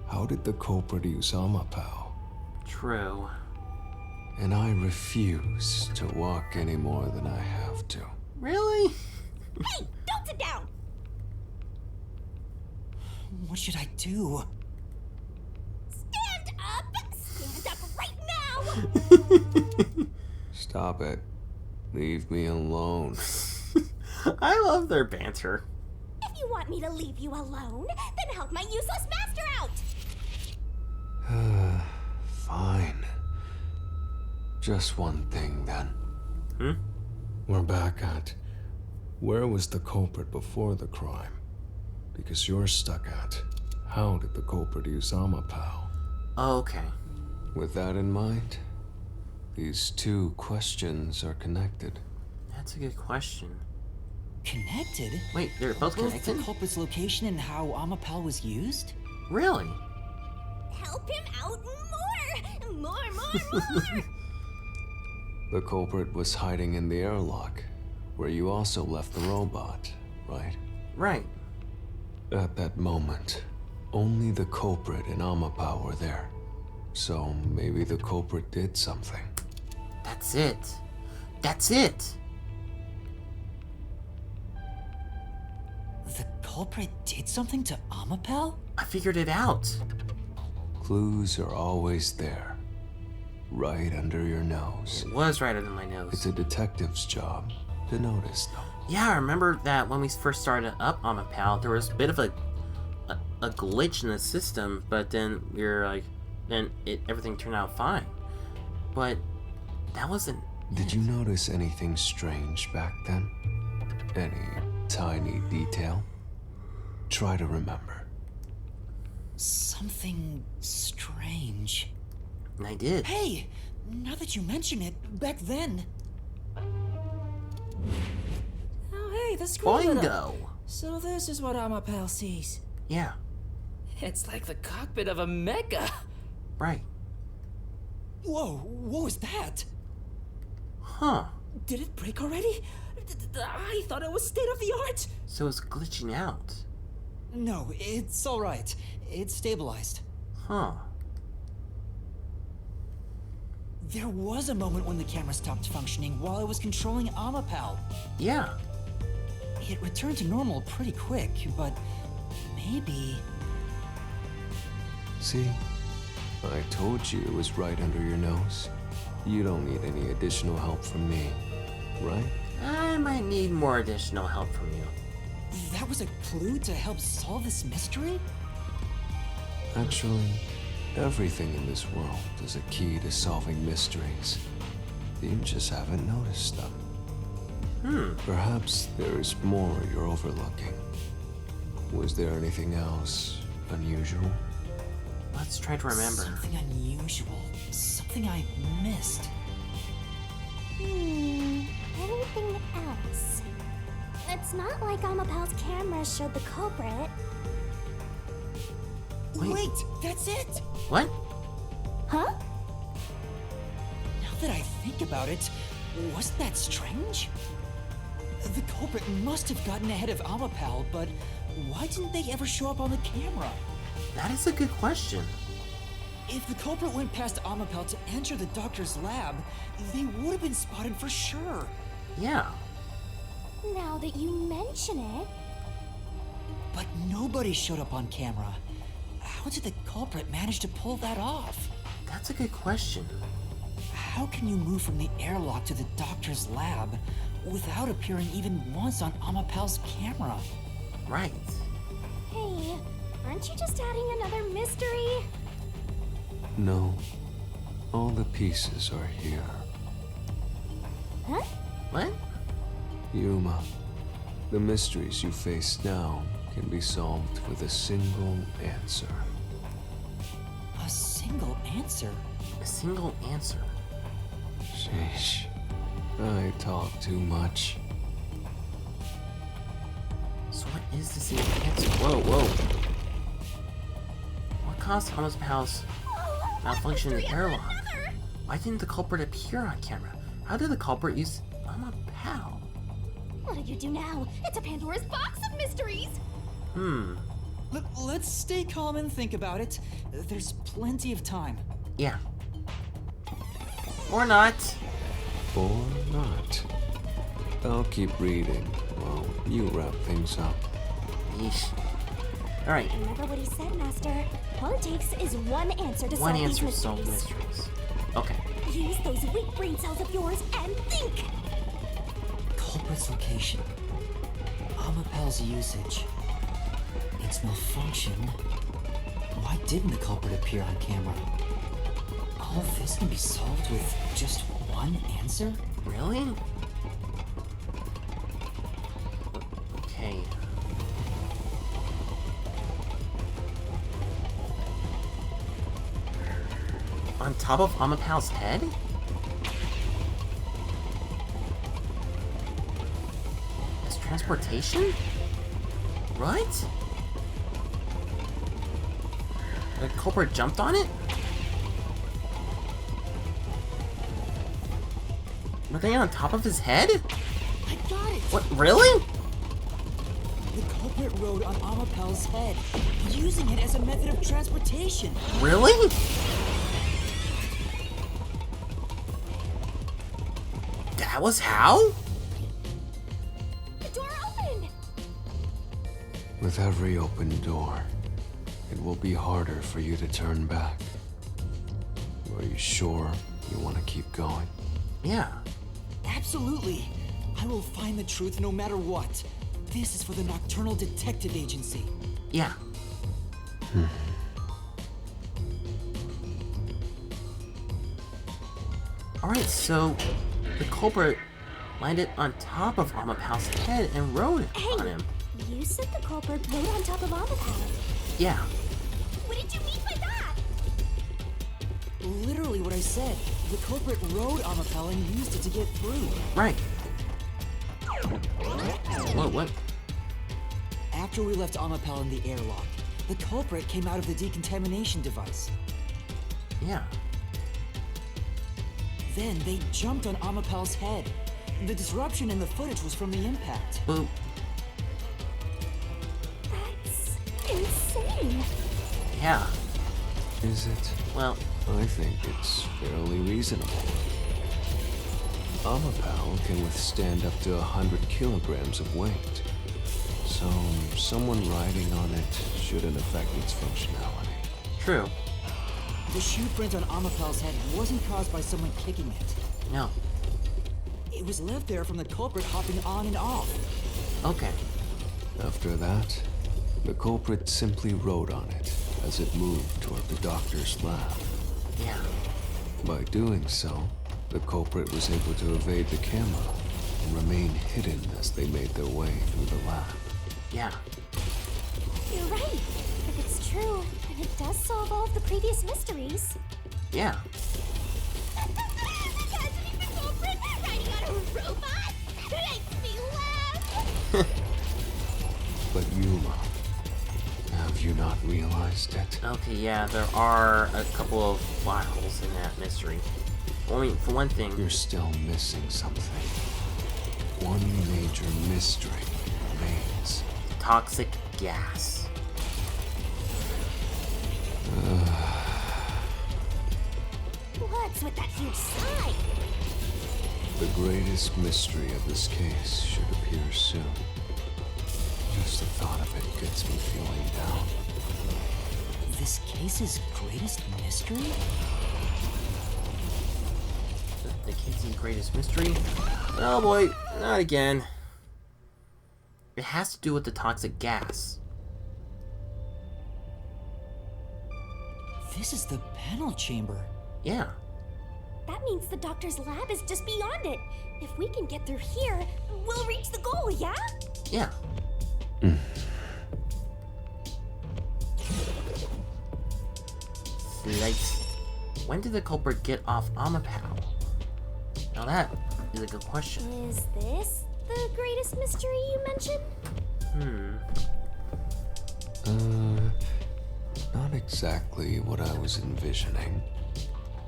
Speaker 5: how did the culprit use Amapal.
Speaker 1: True.
Speaker 5: And I refuse to walk any more than I have to.
Speaker 1: Really?
Speaker 3: Hey, don't sit down!
Speaker 4: What should I do?
Speaker 3: Stand up! Stand up right now!
Speaker 5: Stop it. Leave me alone.
Speaker 1: I love their banter.
Speaker 3: If you want me to leave you alone, then help my useless master out!
Speaker 5: Fine. Just one thing then. We're back at where was the culprit before the crime? Because you're stuck at how did the culprit use Amapal?
Speaker 1: Okay.
Speaker 5: With that in mind, these two questions are connected.
Speaker 1: That's a good question.
Speaker 4: Connected?
Speaker 1: Wait, they're both
Speaker 4: Both
Speaker 1: connected?
Speaker 4: the culprit's location and how Amapal was used?
Speaker 1: Really?
Speaker 3: Help him out more! More!
Speaker 5: The culprit was hiding in the airlock, where you also left the robot, right?
Speaker 1: Right.
Speaker 5: At that moment, only the culprit and Amapal were there. So maybe the culprit did something.
Speaker 1: That's it. That's it.
Speaker 4: The culprit did something to Amapal?
Speaker 1: I figured it out.
Speaker 5: Clues are always there. right under your nose.
Speaker 1: It was right under my nose.
Speaker 5: It's a detective's job to notice them.
Speaker 1: Yeah, I remember that when we first started up on Pal, there was a bit of a glitch in the system, but then everything turned out fine. But that wasn't.
Speaker 5: Did you notice anything strange back then? Any tiny detail? Try to remember.
Speaker 4: Something strange.
Speaker 1: And I did.
Speaker 4: Hey, now that you mention it, back then. Oh, hey, the screen lit up.
Speaker 1: Boingo!
Speaker 4: So this is what Amapal sees.
Speaker 1: Yeah,
Speaker 8: It's like the cockpit of a mecha.
Speaker 1: right.
Speaker 4: Whoa, what was that?
Speaker 1: Huh.
Speaker 4: Did it break already? I thought it was state of the art.
Speaker 1: So it's glitching out.
Speaker 4: No, it's all right. It's stabilized.
Speaker 1: Huh.
Speaker 4: There was a moment when the camera stopped functioning while I was controlling Amapal.
Speaker 1: Yeah.
Speaker 4: It returned to normal pretty quick, but maybe...
Speaker 5: See? I told you it was right under your nose. You don't need any additional help from me, right?
Speaker 1: I might need more additional help from you.
Speaker 4: that was a clue to help solve this mystery?
Speaker 5: Actually, everything in this world is a key to solving mysteries. You just haven't noticed them. Perhaps there is more you're overlooking. Was there anything else unusual?
Speaker 1: Let's try to remember.
Speaker 4: Something unusual. Something I missed.
Speaker 3: Anything else? It's not like Amapal's camera showed the culprit.
Speaker 4: Wait, that's it!
Speaker 1: What?
Speaker 3: Huh?
Speaker 4: Now that I think about it, wasn't that strange? The culprit must have gotten ahead of Amapal, but why didn't they ever show up on the camera?
Speaker 1: That is a good question.
Speaker 4: If the culprit went past Amapal to enter the doctor's lab, they would have been spotted for sure.
Speaker 1: Yeah.
Speaker 3: Now that you mention it,
Speaker 4: But nobody showed up on camera. How did the culprit manage to pull that off?
Speaker 1: That's a good question.
Speaker 4: How can you move from the airlock to the doctor's lab without appearing even once on Amapal's camera?
Speaker 1: Right.
Speaker 3: hey, aren't you just adding another mystery?
Speaker 5: No. All the pieces are here.
Speaker 3: Huh?
Speaker 1: What?
Speaker 5: Yuma, the mysteries you face now can be solved with a single answer.
Speaker 4: A single answer?
Speaker 1: A single answer.
Speaker 5: Sheesh. I talk too much.
Speaker 1: So what is the single answer? Whoa, whoa. What caused Amapal's malfunction in the airlock? Why didn't the culprit appear on camera? How did the culprit use Amapal?
Speaker 3: What do you do now? It's a Pandora's box of mysteries!
Speaker 4: Let's stay calm and think about it. There's plenty of time.
Speaker 1: Yeah. Or not.
Speaker 5: Or not. I'll keep reading while you wrap things up.
Speaker 1: Yeesh. Alright,
Speaker 3: Remember what he said, Master. All it takes is one answer to
Speaker 1: one
Speaker 3: solve
Speaker 1: answer to
Speaker 3: these
Speaker 1: solve
Speaker 3: mysteries.
Speaker 1: mysteries. Okay.
Speaker 3: Use those weak brain cells of yours and think!
Speaker 4: Culprit's location. Amapal's usage. Its malfunction. Why didn't the culprit appear on camera? All this can be solved with just one answer?
Speaker 1: Really? Okay. On top of Amapal's head? As transportation? What? The culprit jumped on it? Were they on top of his head?
Speaker 4: I got it!
Speaker 1: What, really?
Speaker 4: The culprit rode on Amapal's head, using it as a method of transportation.
Speaker 1: Really? That was how?
Speaker 3: The door opened!
Speaker 5: With every open door, it will be harder for you to turn back. Are you sure You want to keep going?
Speaker 1: Yeah.
Speaker 4: Absolutely. I will find the truth no matter what. This is for the Nocturnal Detective Agency.
Speaker 1: Yeah. Alright, so the culprit landed on top of Amapal's head and rode on him.
Speaker 3: You said the culprit rode on top of Amapal.
Speaker 1: Yeah.
Speaker 3: What did you mean by that?
Speaker 4: Literally what I said. The culprit rode Amapal and used it to get through.
Speaker 1: Right. Whoa, what?
Speaker 4: After we left Amapal in the airlock, the culprit came out of the decontamination device.
Speaker 1: Yeah.
Speaker 4: Then they jumped on Amapal's head. The disruption in the footage was from the impact.
Speaker 1: Boop.
Speaker 3: That's insane.
Speaker 1: Yeah.
Speaker 5: Is it?
Speaker 1: Well,
Speaker 5: I think it's fairly reasonable. Amapal can withstand up to 100 kilograms of weight. So, someone riding on it shouldn't affect its functionality.
Speaker 1: true.
Speaker 4: The shoe print on Amapal's head wasn't caused by someone kicking it.
Speaker 1: No.
Speaker 4: It was left there from the culprit hopping on and off.
Speaker 1: Okay.
Speaker 5: After that, the culprit simply rode on it as it moved toward the doctor's lab.
Speaker 1: Yeah.
Speaker 5: By doing so, the culprit was able to evade the camera and remain hidden as they made their way through the lab.
Speaker 1: Yeah.
Speaker 3: You're right. If it's true, then it does solve all of the previous mysteries.
Speaker 1: Yeah.
Speaker 3: The casualty for culprit riding on a robot? Makes me laugh.
Speaker 5: But Yuma, have you not realized it?
Speaker 1: Okay, yeah, there are a couple of plot holes in that mystery. Well, I mean, for one thing...
Speaker 5: You're still missing something. One major mystery remains.
Speaker 1: Toxic gas.
Speaker 3: What's with that huge sign?
Speaker 5: The greatest mystery of this case should appear soon. Just the thought of it gets me feeling down.
Speaker 4: This case's greatest mystery?
Speaker 1: The case's greatest mystery? Oh boy, not again. It has to do with the toxic gas.
Speaker 4: This is the panel chamber.
Speaker 1: Yeah.
Speaker 3: That means the doctor's lab is just beyond it. If we can get through here, we'll reach the goal, yeah?
Speaker 1: Yeah. Slice. When did the culprit get off Amapal? Now that is a good question.
Speaker 3: Is this the greatest mystery you mentioned?
Speaker 5: Not exactly what I was envisioning.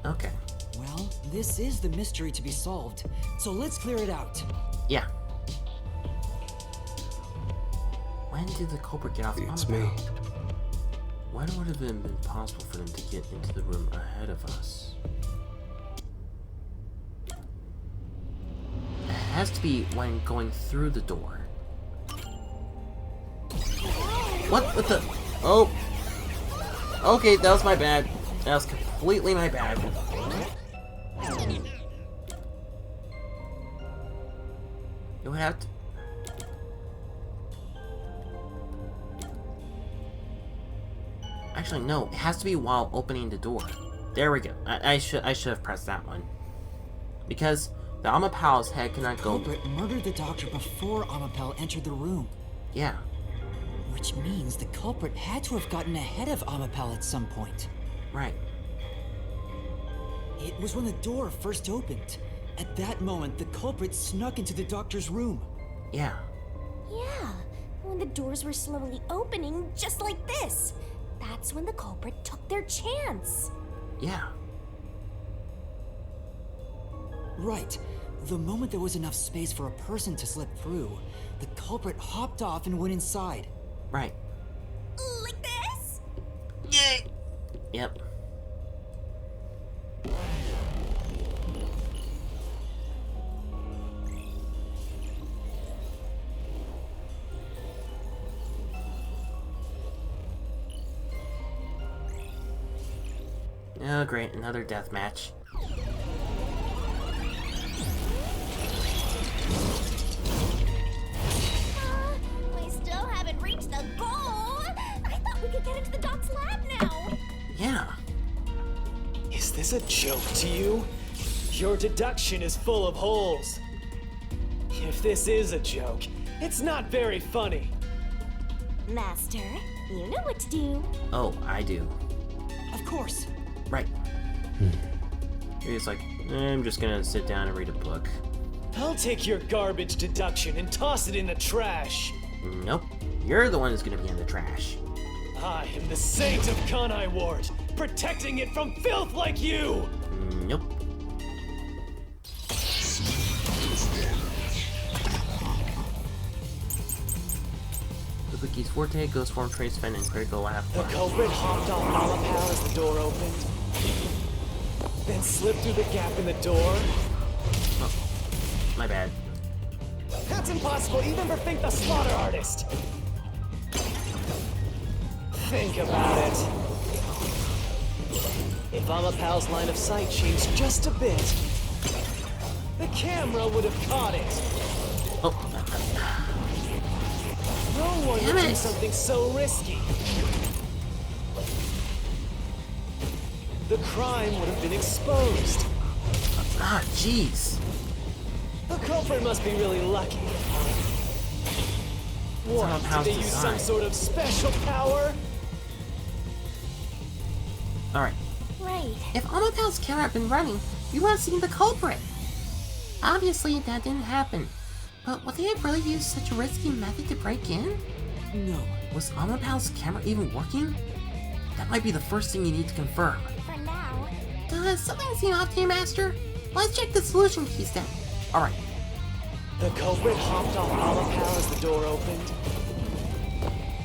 Speaker 1: Okay.
Speaker 4: Well, this is the mystery to be solved, so let's clear it out.
Speaker 1: Yeah. When did the culprit get off
Speaker 5: It's
Speaker 1: Amapal?
Speaker 5: me.
Speaker 1: When would it have been possible for them to get into the room ahead of us? It has to be when going through the door. What the? Oh! Okay, that was my bad. That was completely my bad. It would have to... Actually, no. It has to be while opening the door. There we go. I should have pressed that one. Because the Amapal's head cannot go...
Speaker 4: Culprit murdered the doctor before Amapal entered the room.
Speaker 1: Yeah.
Speaker 4: Which means the culprit had to have gotten ahead of Amapal at some point.
Speaker 1: Right.
Speaker 4: It was when the door first opened. At that moment, the culprit snuck into the doctor's room.
Speaker 1: Yeah.
Speaker 3: Yeah, when the doors were slowly opening, just like this. That's when the culprit took their chance.
Speaker 1: Yeah.
Speaker 4: Right. The moment there was enough space for a person to slip through, the culprit hopped off and went inside.
Speaker 1: Right.
Speaker 3: Like this?
Speaker 1: Yay! Yep. Oh great, another death match.
Speaker 7: this a joke to you? Your deduction is full of holes. If this is a joke, it's not very funny.
Speaker 3: Master, you know what to do.
Speaker 1: Oh, I do.
Speaker 4: Of course.
Speaker 1: Right. He's like, I'm just gonna sit down and read a book.
Speaker 7: I'll take your garbage deduction and toss it in the trash.
Speaker 1: Nope. You're the one who's gonna be in the trash.
Speaker 7: I am the saint of Kanai Ward, protecting it from filth like you!
Speaker 1: Nope. The Wiki's forte goes form trace fan and critical lab.
Speaker 7: The culprit hopped off Malapal as the door opened, then slipped through the gap in the door.
Speaker 1: Oh, my bad.
Speaker 7: That's impossible even for Think the Slaughter Artist! Think about it. If Amapal's line of sight changed just a bit, the camera would have caught it.
Speaker 1: Oh.
Speaker 7: No one would do something so risky. The crime would have been exposed.
Speaker 1: Ah, jeez.
Speaker 7: The culprit must be really lucky. What? Did they use some sort of special power?
Speaker 1: Alright.
Speaker 2: Right.
Speaker 1: If Amapal's camera had been running, we would have seen the culprit.
Speaker 2: Obviously, that didn't happen. But would they have really used such a risky method to break in?
Speaker 4: No.
Speaker 1: Was Amapal's camera even working? That might be the first thing you need to confirm.
Speaker 3: For now.
Speaker 2: Does something seem off to you, Master? Let's check the solution keys then.
Speaker 1: Alright.
Speaker 7: The culprit hopped off Amapal as the door opened,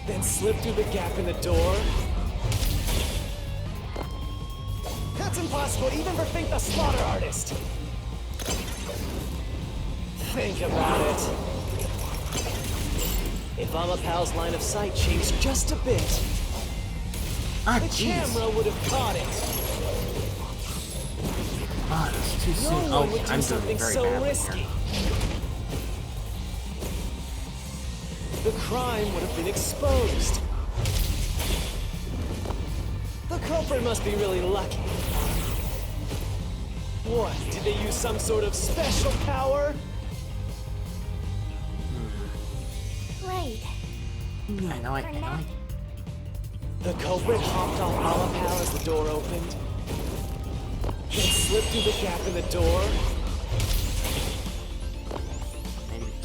Speaker 7: then slipped through the gap in the door. That's impossible even for Think the Slaughter Artist. Think about it. If Amapal's line of sight changed just a bit,
Speaker 1: Ah,
Speaker 7: the
Speaker 1: jeez.
Speaker 7: camera would have caught it.
Speaker 1: Ah, that's too soon.
Speaker 7: No
Speaker 1: Oh,
Speaker 7: one would do
Speaker 1: I'm doing
Speaker 7: something
Speaker 1: very
Speaker 7: so
Speaker 1: badly
Speaker 7: risky.
Speaker 1: here.
Speaker 7: The crime would have been exposed. The culprit must be really lucky. What? Did they use some sort of special power?
Speaker 3: Right.
Speaker 1: I know it.
Speaker 7: The culprit hopped off Amapal as the door opened, then slipped through the gap in the door.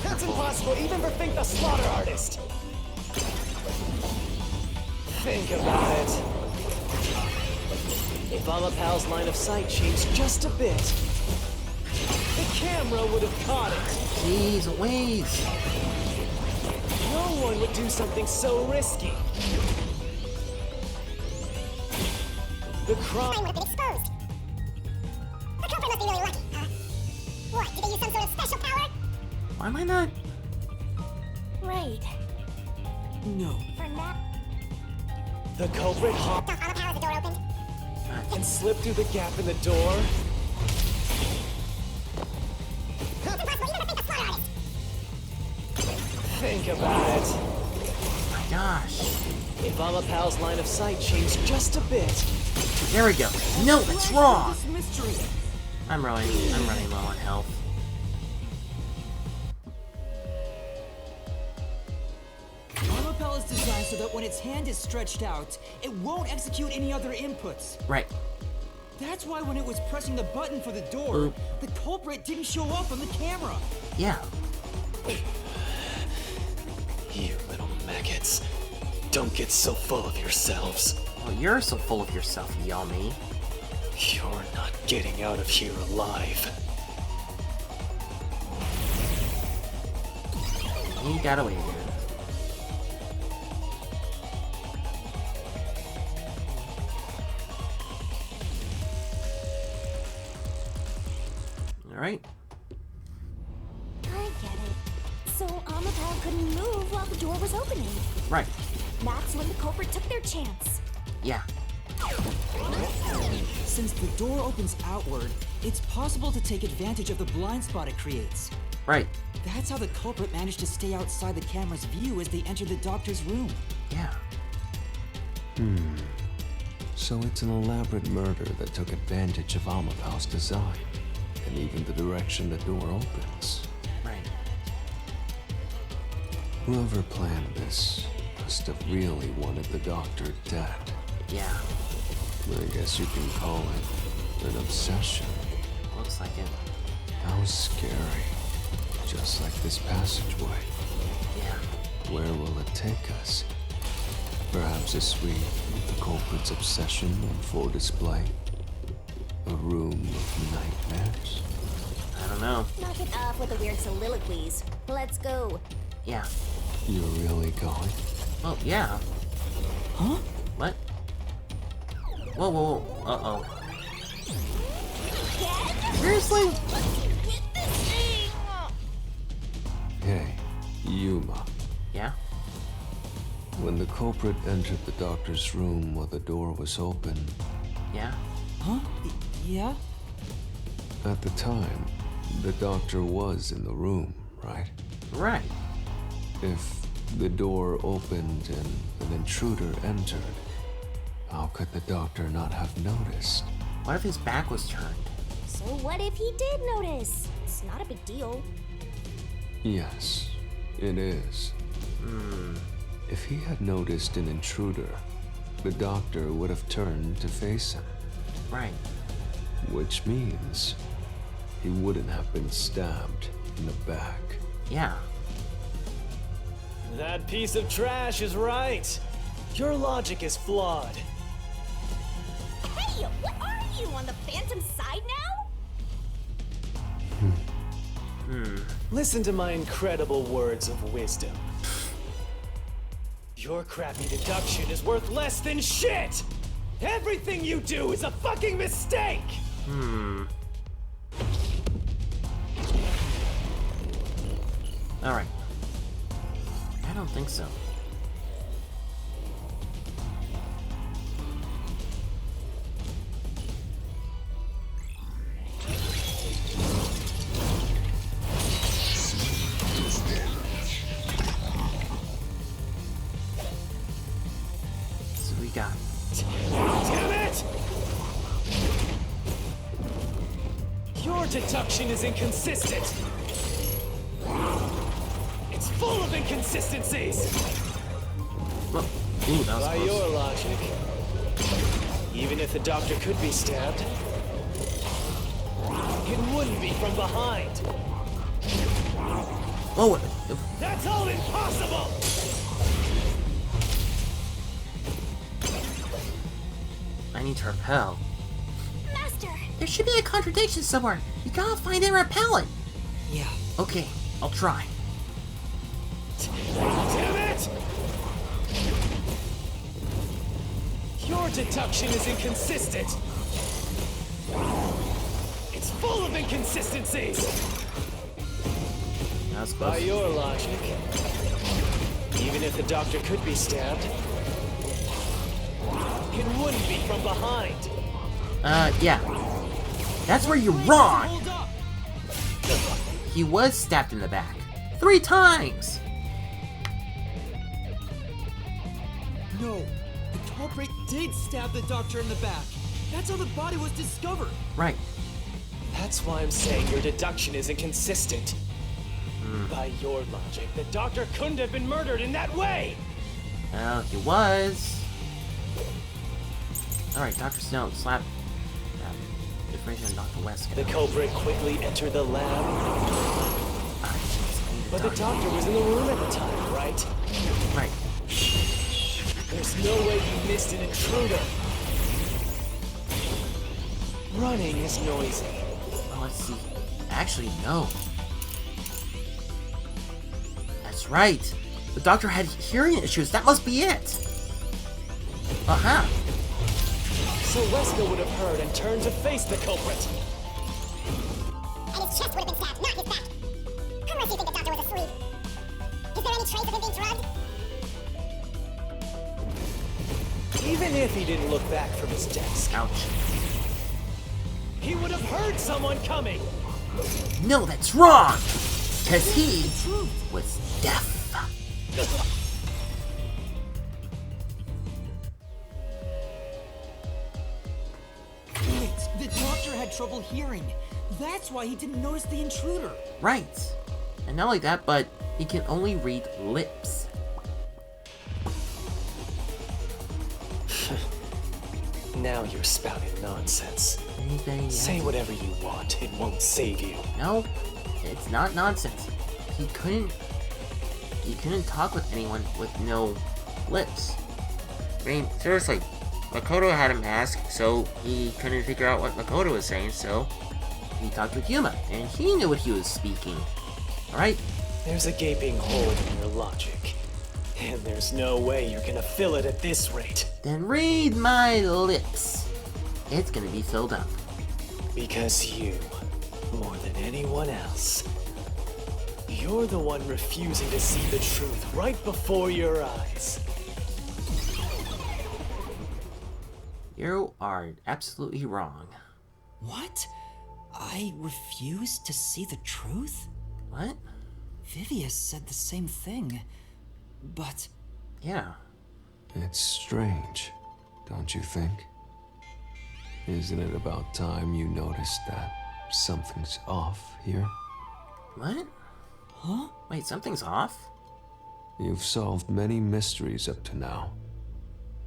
Speaker 7: That's impossible even for Think the Slaughter Artist. Think about it. If Amapal's line of sight changed just a bit, the camera would have caught it.
Speaker 1: Jeez, Louise.
Speaker 7: No one would do something so risky. The crime
Speaker 3: would have been exposed. The culprit must be really lucky. What? Did they use some sort of special power?
Speaker 1: Why am I not?
Speaker 3: Right.
Speaker 4: No.
Speaker 3: For now.
Speaker 7: The culprit hopped
Speaker 3: Off Amapal as the door opened.
Speaker 7: and slipped through the gap in the door.
Speaker 3: It's impossible even to Think the Slaughter Artist.
Speaker 7: Think about it.
Speaker 1: My gosh.
Speaker 7: If Amapal's line of sight changed just a bit,
Speaker 1: There we go. No, that's wrong.
Speaker 4: This mystery.
Speaker 1: I'm running low on health.
Speaker 4: Amapal is designed so that when its hand is stretched out, it won't execute any other inputs.
Speaker 1: Right.
Speaker 4: That's why when it was pressing the button for the door,
Speaker 1: Oop.
Speaker 4: the culprit didn't show up on the camera.
Speaker 1: Yeah.
Speaker 7: you little maggots, don't get so full of yourselves.
Speaker 1: Oh, you're so full of yourself, Yummy.
Speaker 7: You're not getting out of here alive.
Speaker 1: You got away, dude. Alright.
Speaker 3: I get it. So Amapal couldn't move while the door was opening.
Speaker 1: Right.
Speaker 3: That's when the culprit took their chance.
Speaker 1: Yeah.
Speaker 4: Since the door opens outward, it's possible to take advantage of the blind spot it creates.
Speaker 1: Right.
Speaker 4: That's how the culprit managed to stay outside the camera's view as they entered the doctor's room.
Speaker 1: Yeah.
Speaker 5: So it's an elaborate murder that took advantage of Amapau's design, and even the direction the door opens.
Speaker 1: Right.
Speaker 5: Whoever planned this must have really wanted the doctor dead.
Speaker 1: Yeah,
Speaker 5: I guess you can call it an obsession.
Speaker 1: looks like it.
Speaker 5: How scary. Just like this passageway.
Speaker 1: Yeah.
Speaker 5: Where will it take us? Perhaps a suite with the culprit's obsession on full display? A room of nightmares?
Speaker 1: I don't know.
Speaker 3: Knock it off with the weird soliloquies. Let's go.
Speaker 1: Yeah.
Speaker 5: You're really going?
Speaker 1: Oh, yeah.
Speaker 4: Huh?
Speaker 1: What? Whoa, whoa, whoa. Uh-oh. Seriously?
Speaker 3: Get this thing!
Speaker 5: Hey, Yuma.
Speaker 1: Yeah?
Speaker 5: When the culprit entered the doctor's room while the door was open,
Speaker 1: Yeah?
Speaker 4: Huh? Yeah?
Speaker 5: at the time, the doctor was in the room, right?
Speaker 1: Right.
Speaker 5: If the door opened and an intruder entered, how could the doctor not have noticed?
Speaker 1: What if his back was turned?
Speaker 3: So what if he did notice? It's not a big deal.
Speaker 5: Yes, it is. If he had noticed an intruder, the doctor would have turned to face him,
Speaker 1: Right.
Speaker 5: which means he wouldn't have been stabbed in the back.
Speaker 1: Yeah.
Speaker 7: That piece of trash is right. Your logic is flawed.
Speaker 3: Hey, what are you, on the Phantom side now?
Speaker 7: Listen to my incredible words of wisdom. Your crappy deduction is worth less than shit! Everything you do is a fucking mistake!
Speaker 1: Alright. I don't think so. So we got
Speaker 7: Damn it! Your deduction is inconsistent. It's full of inconsistencies.
Speaker 1: well, ooh, that was
Speaker 7: By
Speaker 1: close.
Speaker 7: your logic, even if the doctor could be stabbed, it wouldn't be from behind.
Speaker 1: Oh,
Speaker 7: That's all impossible!
Speaker 1: I need to repel.
Speaker 3: Master!
Speaker 2: There should be a contradiction somewhere. You gotta find it and repel it.
Speaker 4: Yeah.
Speaker 1: Okay, I'll try.
Speaker 7: Damn it! Your deduction is inconsistent. It's full of inconsistencies.
Speaker 1: That was
Speaker 7: By
Speaker 1: close.
Speaker 7: your logic, even if the doctor could be stabbed, it wouldn't be from behind.
Speaker 1: Yeah. That's where you're wrong!
Speaker 7: Hold up!
Speaker 1: He was stabbed in the back. 3 times!
Speaker 9: No, the culprit did stab the doctor in the back. That's how the body was discovered.
Speaker 1: Right.
Speaker 7: That's why I'm saying your deduction is inconsistent. By your logic, the doctor couldn't have been murdered in that way!
Speaker 1: Well, he was. Alright, Dr. Snow, slap. Information on Dr. West.
Speaker 7: The culprit quickly entered the lab,
Speaker 1: Ah, jeez, I need
Speaker 7: but the doctor was in the room at the time, right?
Speaker 1: Right.
Speaker 7: There's no way you missed an intruder. Running is noisy.
Speaker 1: Well, let's see. Actually, no. That's right. The doctor had hearing issues. That must be it. Aha.
Speaker 7: So Wesker would have heard and turned to face the culprit.
Speaker 3: And his chest would have been stabbed, not his back. Unless you think the doctor was asleep. Is there any trace of him being drugged?
Speaker 7: Even if he didn't look back from his desk,
Speaker 1: Ouch.
Speaker 7: he would have heard someone coming.
Speaker 1: No, that's wrong. Because he was deaf.
Speaker 9: doctor had trouble hearing. That's why he didn't notice the intruder.
Speaker 1: Right. And not only that, but he can only read lips.
Speaker 7: Now you're spouting nonsense.
Speaker 1: Anything
Speaker 7: Say
Speaker 1: else?
Speaker 7: whatever you want, it won't save you.
Speaker 1: No, it's not nonsense. He couldn't talk with anyone with no lips. I mean, seriously, Makoto had a mask, so he couldn't figure out what Makoto was saying, so he talked with Yuma, and he knew what he was speaking. Alright?
Speaker 7: There's a gaping hole in your logic, and there's no way you're gonna fill it at this rate.
Speaker 1: Then read my lips. It's gonna be filled up.
Speaker 7: Because you, more than anyone else, you're the one refusing to see the truth right before your eyes.
Speaker 1: You are absolutely wrong.
Speaker 4: What? I refuse to see the truth?
Speaker 1: What?
Speaker 4: Vivia said the same thing, but...
Speaker 1: Yeah.
Speaker 5: It's strange, don't you think? Isn't it about time you noticed that something's off here?
Speaker 1: What?
Speaker 4: Huh?
Speaker 1: Wait, something's off?
Speaker 5: You've solved many mysteries up to now,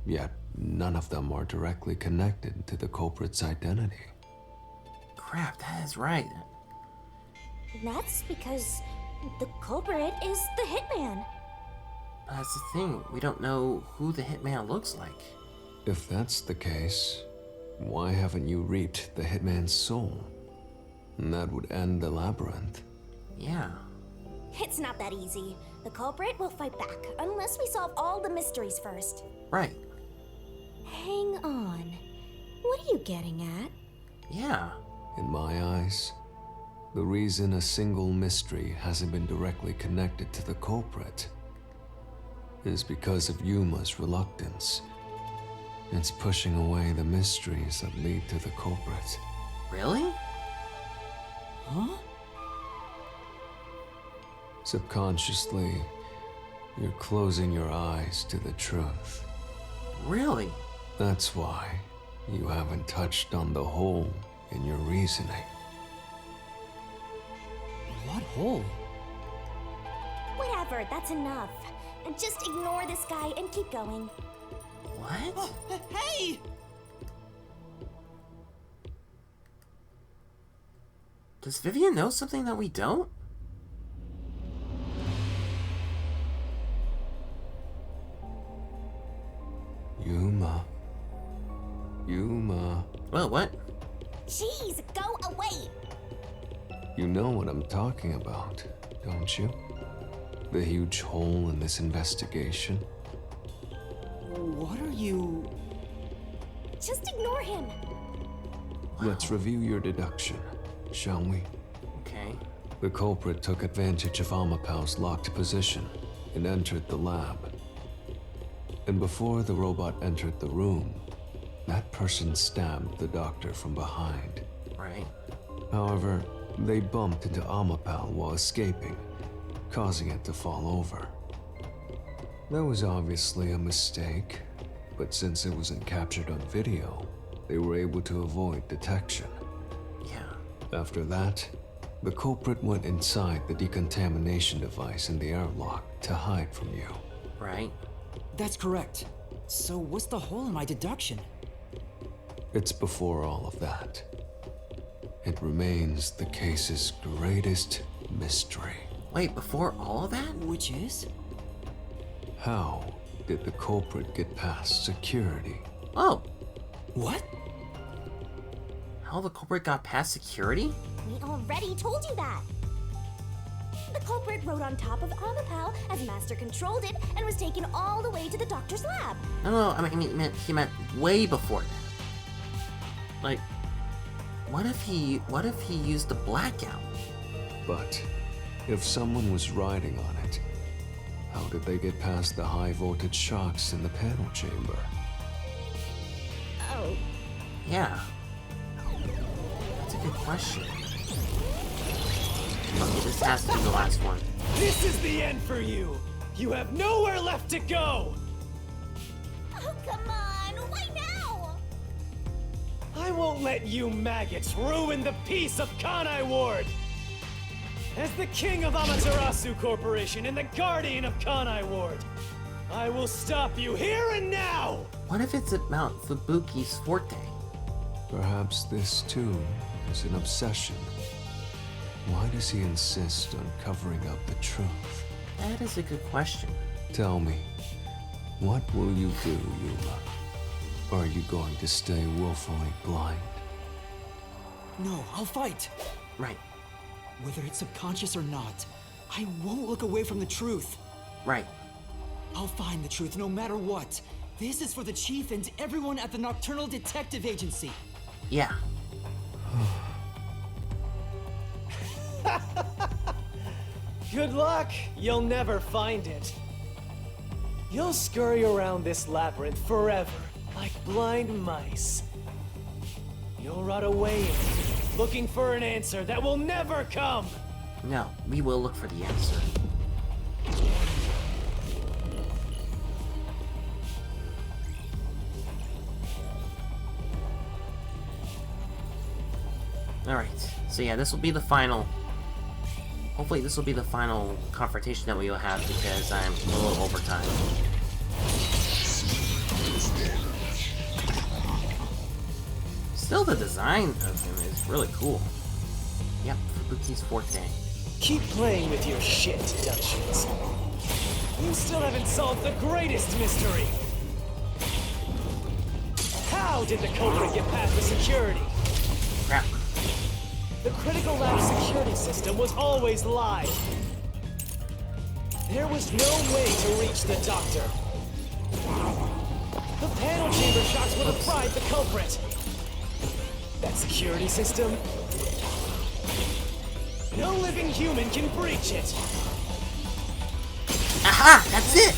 Speaker 5: yet none of them are directly connected to the culprit's identity.
Speaker 1: Crap, that is right.
Speaker 3: That's because the culprit is the hitman.
Speaker 1: But that's the thing, we don't know who the hitman looks like.
Speaker 5: If that's the case, why haven't you reaped the hitman's soul? And that would end the labyrinth.
Speaker 1: Yeah.
Speaker 3: It's not that easy. The culprit will fight back unless we solve all the mysteries first.
Speaker 1: Right.
Speaker 3: Hang on. What are you getting at?
Speaker 1: Yeah.
Speaker 5: In my eyes, the reason a single mystery hasn't been directly connected to the culprit is because of Yuma's reluctance. It's pushing away the mysteries that lead to the culprit.
Speaker 1: Really?
Speaker 4: Huh?
Speaker 5: Subconsciously, you're closing your eyes to the truth.
Speaker 1: Really?
Speaker 5: That's why you haven't touched on the hole in your reasoning.
Speaker 4: What hole?
Speaker 3: Whatever, that's enough. And just ignore this guy and keep going.
Speaker 1: What?
Speaker 9: Hey!
Speaker 1: Does Vivia know something that we don't?
Speaker 5: Yuma. Yuma.
Speaker 1: Well, what?
Speaker 3: Jeez, go away!
Speaker 5: You know what I'm talking about, don't you? The huge hole in this investigation.
Speaker 9: What are you...
Speaker 3: Just ignore him.
Speaker 5: Let's review your deduction, shall we?
Speaker 1: Okay.
Speaker 5: The culprit took advantage of Amapau's locked position and entered the lab. And before the robot entered the room, that person stabbed the doctor from behind.
Speaker 1: Right.
Speaker 5: However, they bumped into Amapau while escaping, causing it to fall over. That was obviously a mistake, but since it wasn't captured on video, they were able to avoid detection.
Speaker 1: Yeah.
Speaker 5: After that, the culprit went inside the decontamination device in the airlock to hide from you.
Speaker 1: Right.
Speaker 4: That's correct. So what's the hole in my deduction?
Speaker 5: It's before all of that. It remains the case's greatest mystery.
Speaker 1: Wait, before all of that?
Speaker 4: Which is?
Speaker 5: How did the culprit get past security?
Speaker 1: Oh,
Speaker 4: What?
Speaker 1: how the culprit got past security?
Speaker 3: We already told you that. The culprit rode on top of Amapau as Master controlled it and was taken all the way to the doctor's lab.
Speaker 1: No, I mean, he meant way before that. Like, what if he used the blackout?
Speaker 5: But if someone was riding on it, how did they get past the high voltage shocks in the panel chamber?
Speaker 3: Oh,
Speaker 1: Yeah. That's a good question. Okay, this has to be the last one.
Speaker 7: This is the end for you! You have nowhere left to go!
Speaker 3: oh come on! Why now?
Speaker 7: I won't let you maggots ruin the peace of Kanai Ward! As the king of Amaterasu Corporation and the guardian of Kanai Ward, I will stop you here and now!
Speaker 1: What if it's about Fubuki's forte?
Speaker 5: Perhaps this too is an obsession. Why does he insist on covering up the truth?
Speaker 1: That is a good question.
Speaker 5: Tell me, what will you do, Yuma? Are you going to stay willfully blind?
Speaker 9: No, I'll fight.
Speaker 1: Right.
Speaker 9: Whether it's subconscious or not, I won't look away from the truth.
Speaker 1: Right.
Speaker 9: I'll find the truth no matter what. This is for the Chief and everyone at the Nocturnal Detective Agency.
Speaker 1: Yeah.
Speaker 7: Good luck, you'll never find it. You'll scurry around this labyrinth forever, like blind mice. You'll rot away in it, looking for an answer that will never come!
Speaker 1: No, we will look for the answer. Alright, so yeah, this will be the final. Hopefully this will be the final confrontation that we will have because I'm a little over time. Still, the design of him is really cool. Yep, Fubuki's forte.
Speaker 7: Keep playing with your shit, deductions. You still haven't solved the greatest mystery! How did the culprit get past the security?
Speaker 1: Crap.
Speaker 7: The critical lab security system was always live. There was no way to reach the doctor. The panel chamber shocks would have fried the culprit. That security system? No living human can breach it.
Speaker 1: Aha! That's it!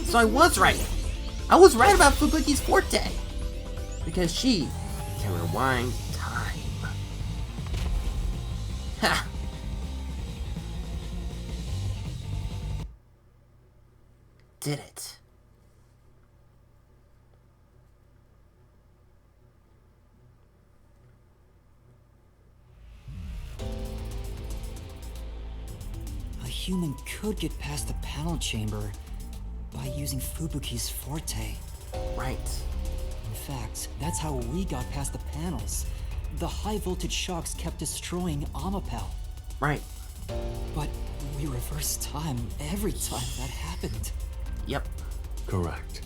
Speaker 1: So I was right. I was right about Fubuki's forte. Because she can rewind time. Ha! Did it.
Speaker 4: A human could get past the panel chamber by using Fubuki's forte.
Speaker 1: Right.
Speaker 4: In fact, that's how we got past the panels. The high voltage shocks kept destroying Amapel.
Speaker 1: Right.
Speaker 4: But we reversed time every time that happened.
Speaker 1: Yep.
Speaker 5: Correct.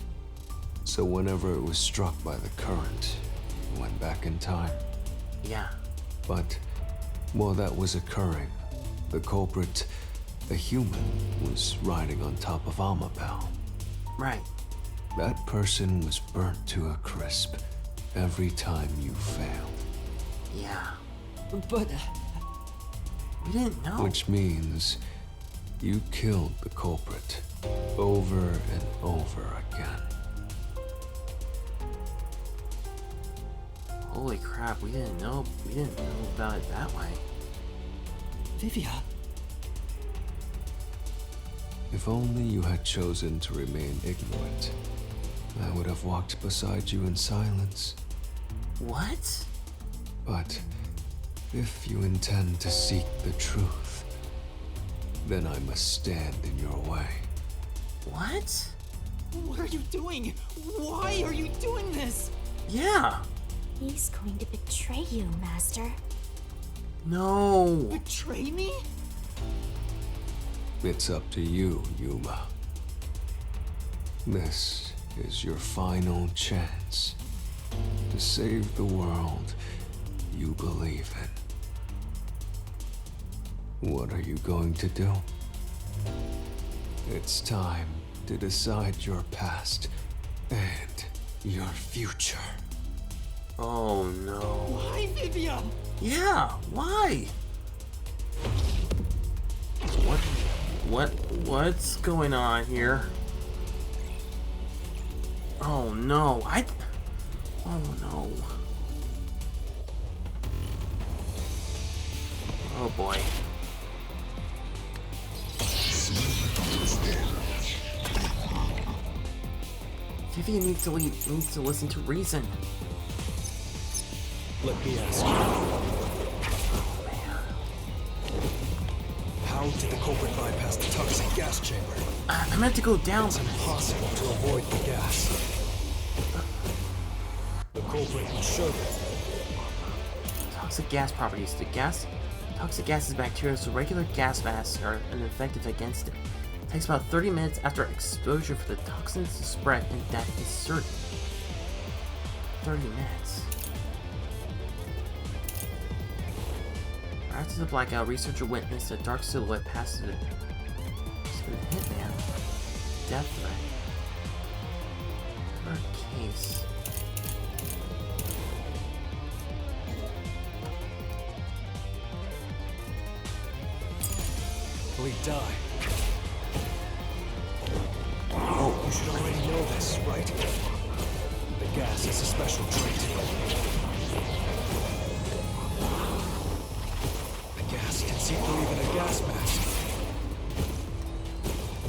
Speaker 5: So whenever it was struck by the current, it went back in time.
Speaker 1: Yeah.
Speaker 5: But while that was occurring, the culprit, a human, was riding on top of Amapel.
Speaker 1: Right.
Speaker 5: That person was burnt to a crisp every time you failed.
Speaker 1: Yeah.
Speaker 4: But
Speaker 1: We didn't know.
Speaker 5: Which means you killed the culprit over and over again.
Speaker 1: Holy crap, we didn't know about it that way.
Speaker 4: Vivia,
Speaker 5: If only you had chosen to remain ignorant, I would have walked beside you in silence.
Speaker 1: What?
Speaker 5: But if you intend to seek the truth, then I must stand in your way.
Speaker 1: What?
Speaker 9: What are you doing? Why are you doing this?
Speaker 1: Yeah.
Speaker 3: He's going to betray you, Master.
Speaker 1: No.
Speaker 9: Betray me?
Speaker 5: It's up to you, Yuma. This is your final chance to save the world you believe in. What are you going to do? It's time to decide your past and your future.
Speaker 1: Oh no.
Speaker 9: Why, Vivia?
Speaker 1: Yeah, why? What's going on here? Oh no, oh no. Oh boy. Vivia needs to listen to reason.
Speaker 9: Let me ask you. How did the culprit bypass the toxic gas chamber?
Speaker 1: I meant to go down.
Speaker 9: It's impossible to avoid the gas. The culprit would show them.
Speaker 1: Toxic gas properties. Toxic gas is bacteria, so regular gas masks are ineffective against it. It takes about 30 minutes after exposure for the toxins to spread, and death is certain. 30 minutes. After the blackout, researcher witnessed a dark silhouette pass through the hitman. Death threat. Or a case.
Speaker 9: Will he die? Oh, you should already know this, right? The gas is a special trait. The gas can see through even a gas mask.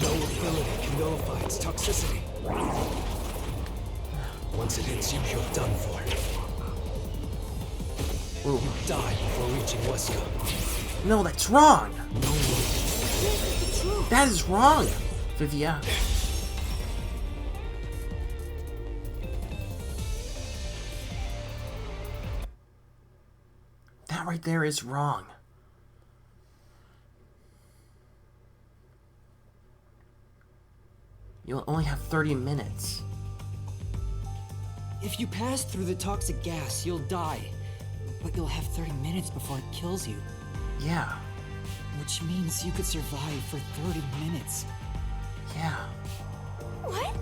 Speaker 9: No ability can nullify its toxicity. Once it hits you, you're done for.
Speaker 1: Ooh.
Speaker 9: You die before reaching Wesker.
Speaker 1: No, that's wrong!
Speaker 9: No one.
Speaker 1: That is wrong! Vivia. That right there is wrong. You'll only have 30 minutes.
Speaker 4: If you pass through the toxic gas, you'll die. But you'll have 30 minutes before it kills you.
Speaker 1: Yeah.
Speaker 4: Which means you could survive for 30 minutes.
Speaker 1: Yeah.
Speaker 3: What?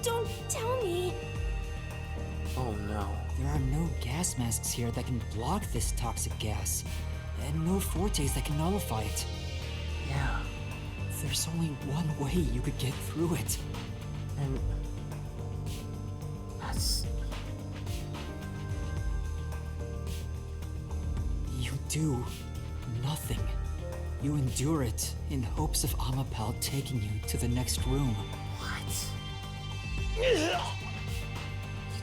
Speaker 3: Don't tell me.
Speaker 1: Oh no.
Speaker 4: There are no gas masks here that can block this toxic gas. And no fortes that can nullify it.
Speaker 1: Yeah.
Speaker 4: There's only one way you could get through it.
Speaker 1: And that's...
Speaker 4: You do nothing. You endure it in hopes of Amapal taking you to the next room.
Speaker 1: What? You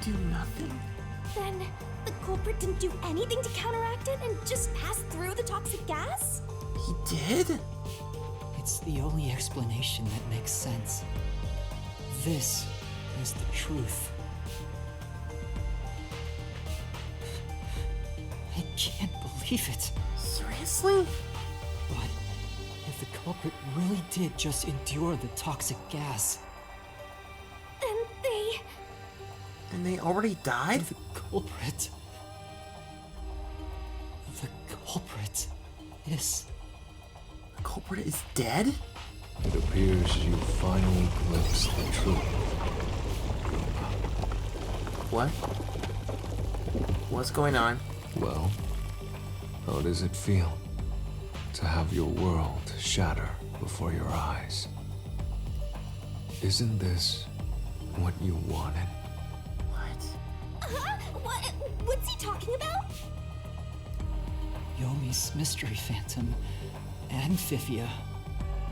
Speaker 1: do nothing?
Speaker 3: Then the culprit didn't do anything to counteract it and just passed through the toxic gas?
Speaker 1: He did?
Speaker 4: It's the only explanation that makes sense. This is the truth. I can't believe it.
Speaker 1: Seriously?
Speaker 4: But if the culprit really did just endure the toxic gas,
Speaker 1: Then they already died?
Speaker 4: The culprit is...
Speaker 1: The culprit is dead?
Speaker 5: It appears you finally glimpsed the truth.
Speaker 1: What? What's going on?
Speaker 5: Well, how does it feel to have your world shatter before your eyes? Isn't this what you wanted?
Speaker 3: What's he talking about?
Speaker 4: Yomi's mystery phantom and Vivia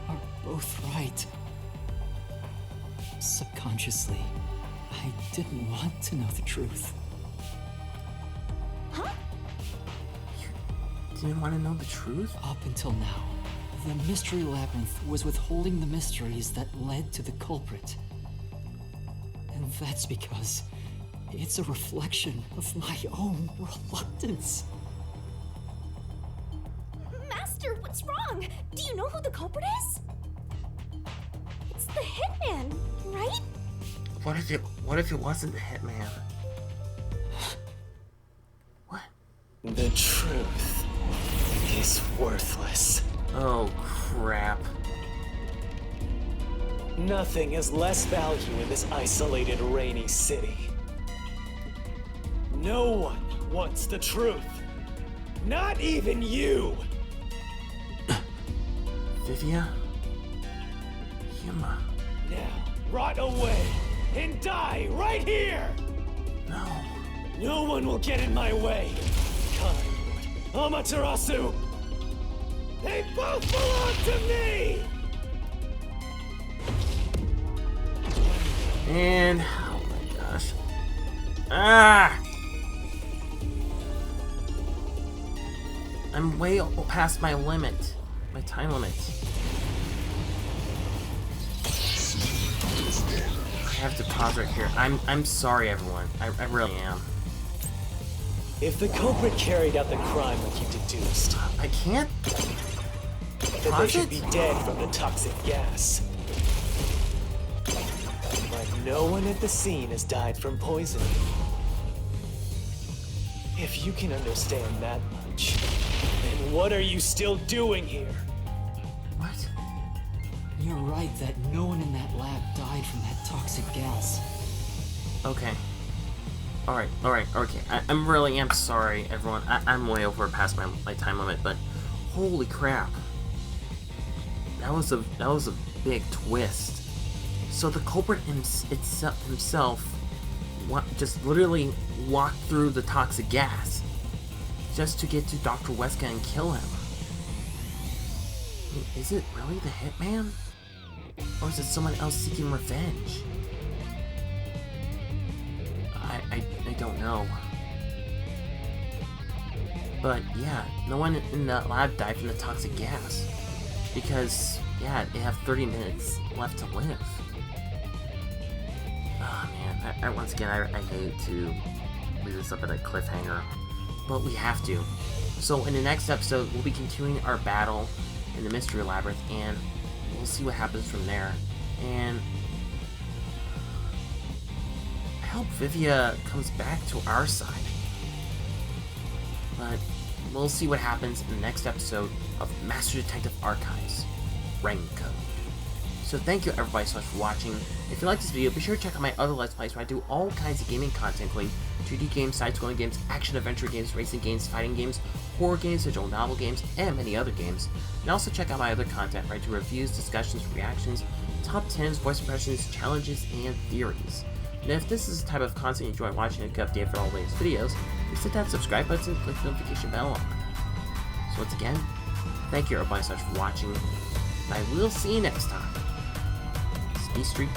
Speaker 4: are both right. Subconsciously, I didn't want to know the truth.
Speaker 3: Huh?
Speaker 1: You didn't want to know the truth?
Speaker 4: Up until now, the Mystery Labyrinth was withholding the mysteries that led to the culprit. And that's because it's a reflection of my own reluctance.
Speaker 3: Master, what's wrong? Do you know who the culprit is? It's the hitman, right?
Speaker 1: What if it wasn't the hitman? What?
Speaker 7: The truth is worthless.
Speaker 1: Oh crap.
Speaker 7: Nothing has less value in this isolated, rainy city. No one wants the truth. Not even you!
Speaker 1: Vivia? Yuma?
Speaker 7: Now, rot away and die right here!
Speaker 1: No.
Speaker 7: No one will get in my way. Kind, Amaterasu! They both belong to me!
Speaker 1: And... oh my gosh. Ah! I'm way past my limit. My time limit. I have to pause right here. I'm sorry, everyone. I really am.
Speaker 7: If the culprit carried out the crime like you deduced,
Speaker 1: I can't.
Speaker 7: then they should be dead from the toxic gas. But no one at the scene has died from poisoning. If you can understand that much, then what are you still doing here?
Speaker 1: What?
Speaker 4: You're right that no one in that lab died from that toxic gas.
Speaker 1: Okay. Alright, okay. I'm really am sorry, everyone. I'm way over past my time limit, but holy crap. That was a big twist. So the culprit himself just literally walked through the toxic gas just to get to Dr. Weska and kill him. I mean, is it really the hitman? Or is it someone else seeking revenge? I don't know. But yeah, no one in the lab died from the toxic gas. Because, yeah, they have 30 minutes left to live. Oh man, once again, I hate to leave this up at a cliffhanger. But we have to. So in the next episode, we'll be continuing our battle in the Mystery Labyrinth, and we'll see what happens from there. And I hope Vivia comes back to our side. But we'll see what happens in the next episode of Master Detective Archives, Rain Code. So thank you everybody so much for watching. If you like this video, be sure to check out my other Let's Plays where I do all kinds of gaming content, including 2D games, side-scrolling games, action-adventure games, racing games, fighting games, horror games, visual novel games, and many other games. And also check out my other content where I do reviews, discussions, reactions, top 10s, voice impressions, challenges, and theories. And if this is the type of content you enjoy watching and get updated for all the latest videos, please hit that subscribe button and click the notification bell on. So once again, thank you everybody so much for watching, and I will see you next time. Speedstreak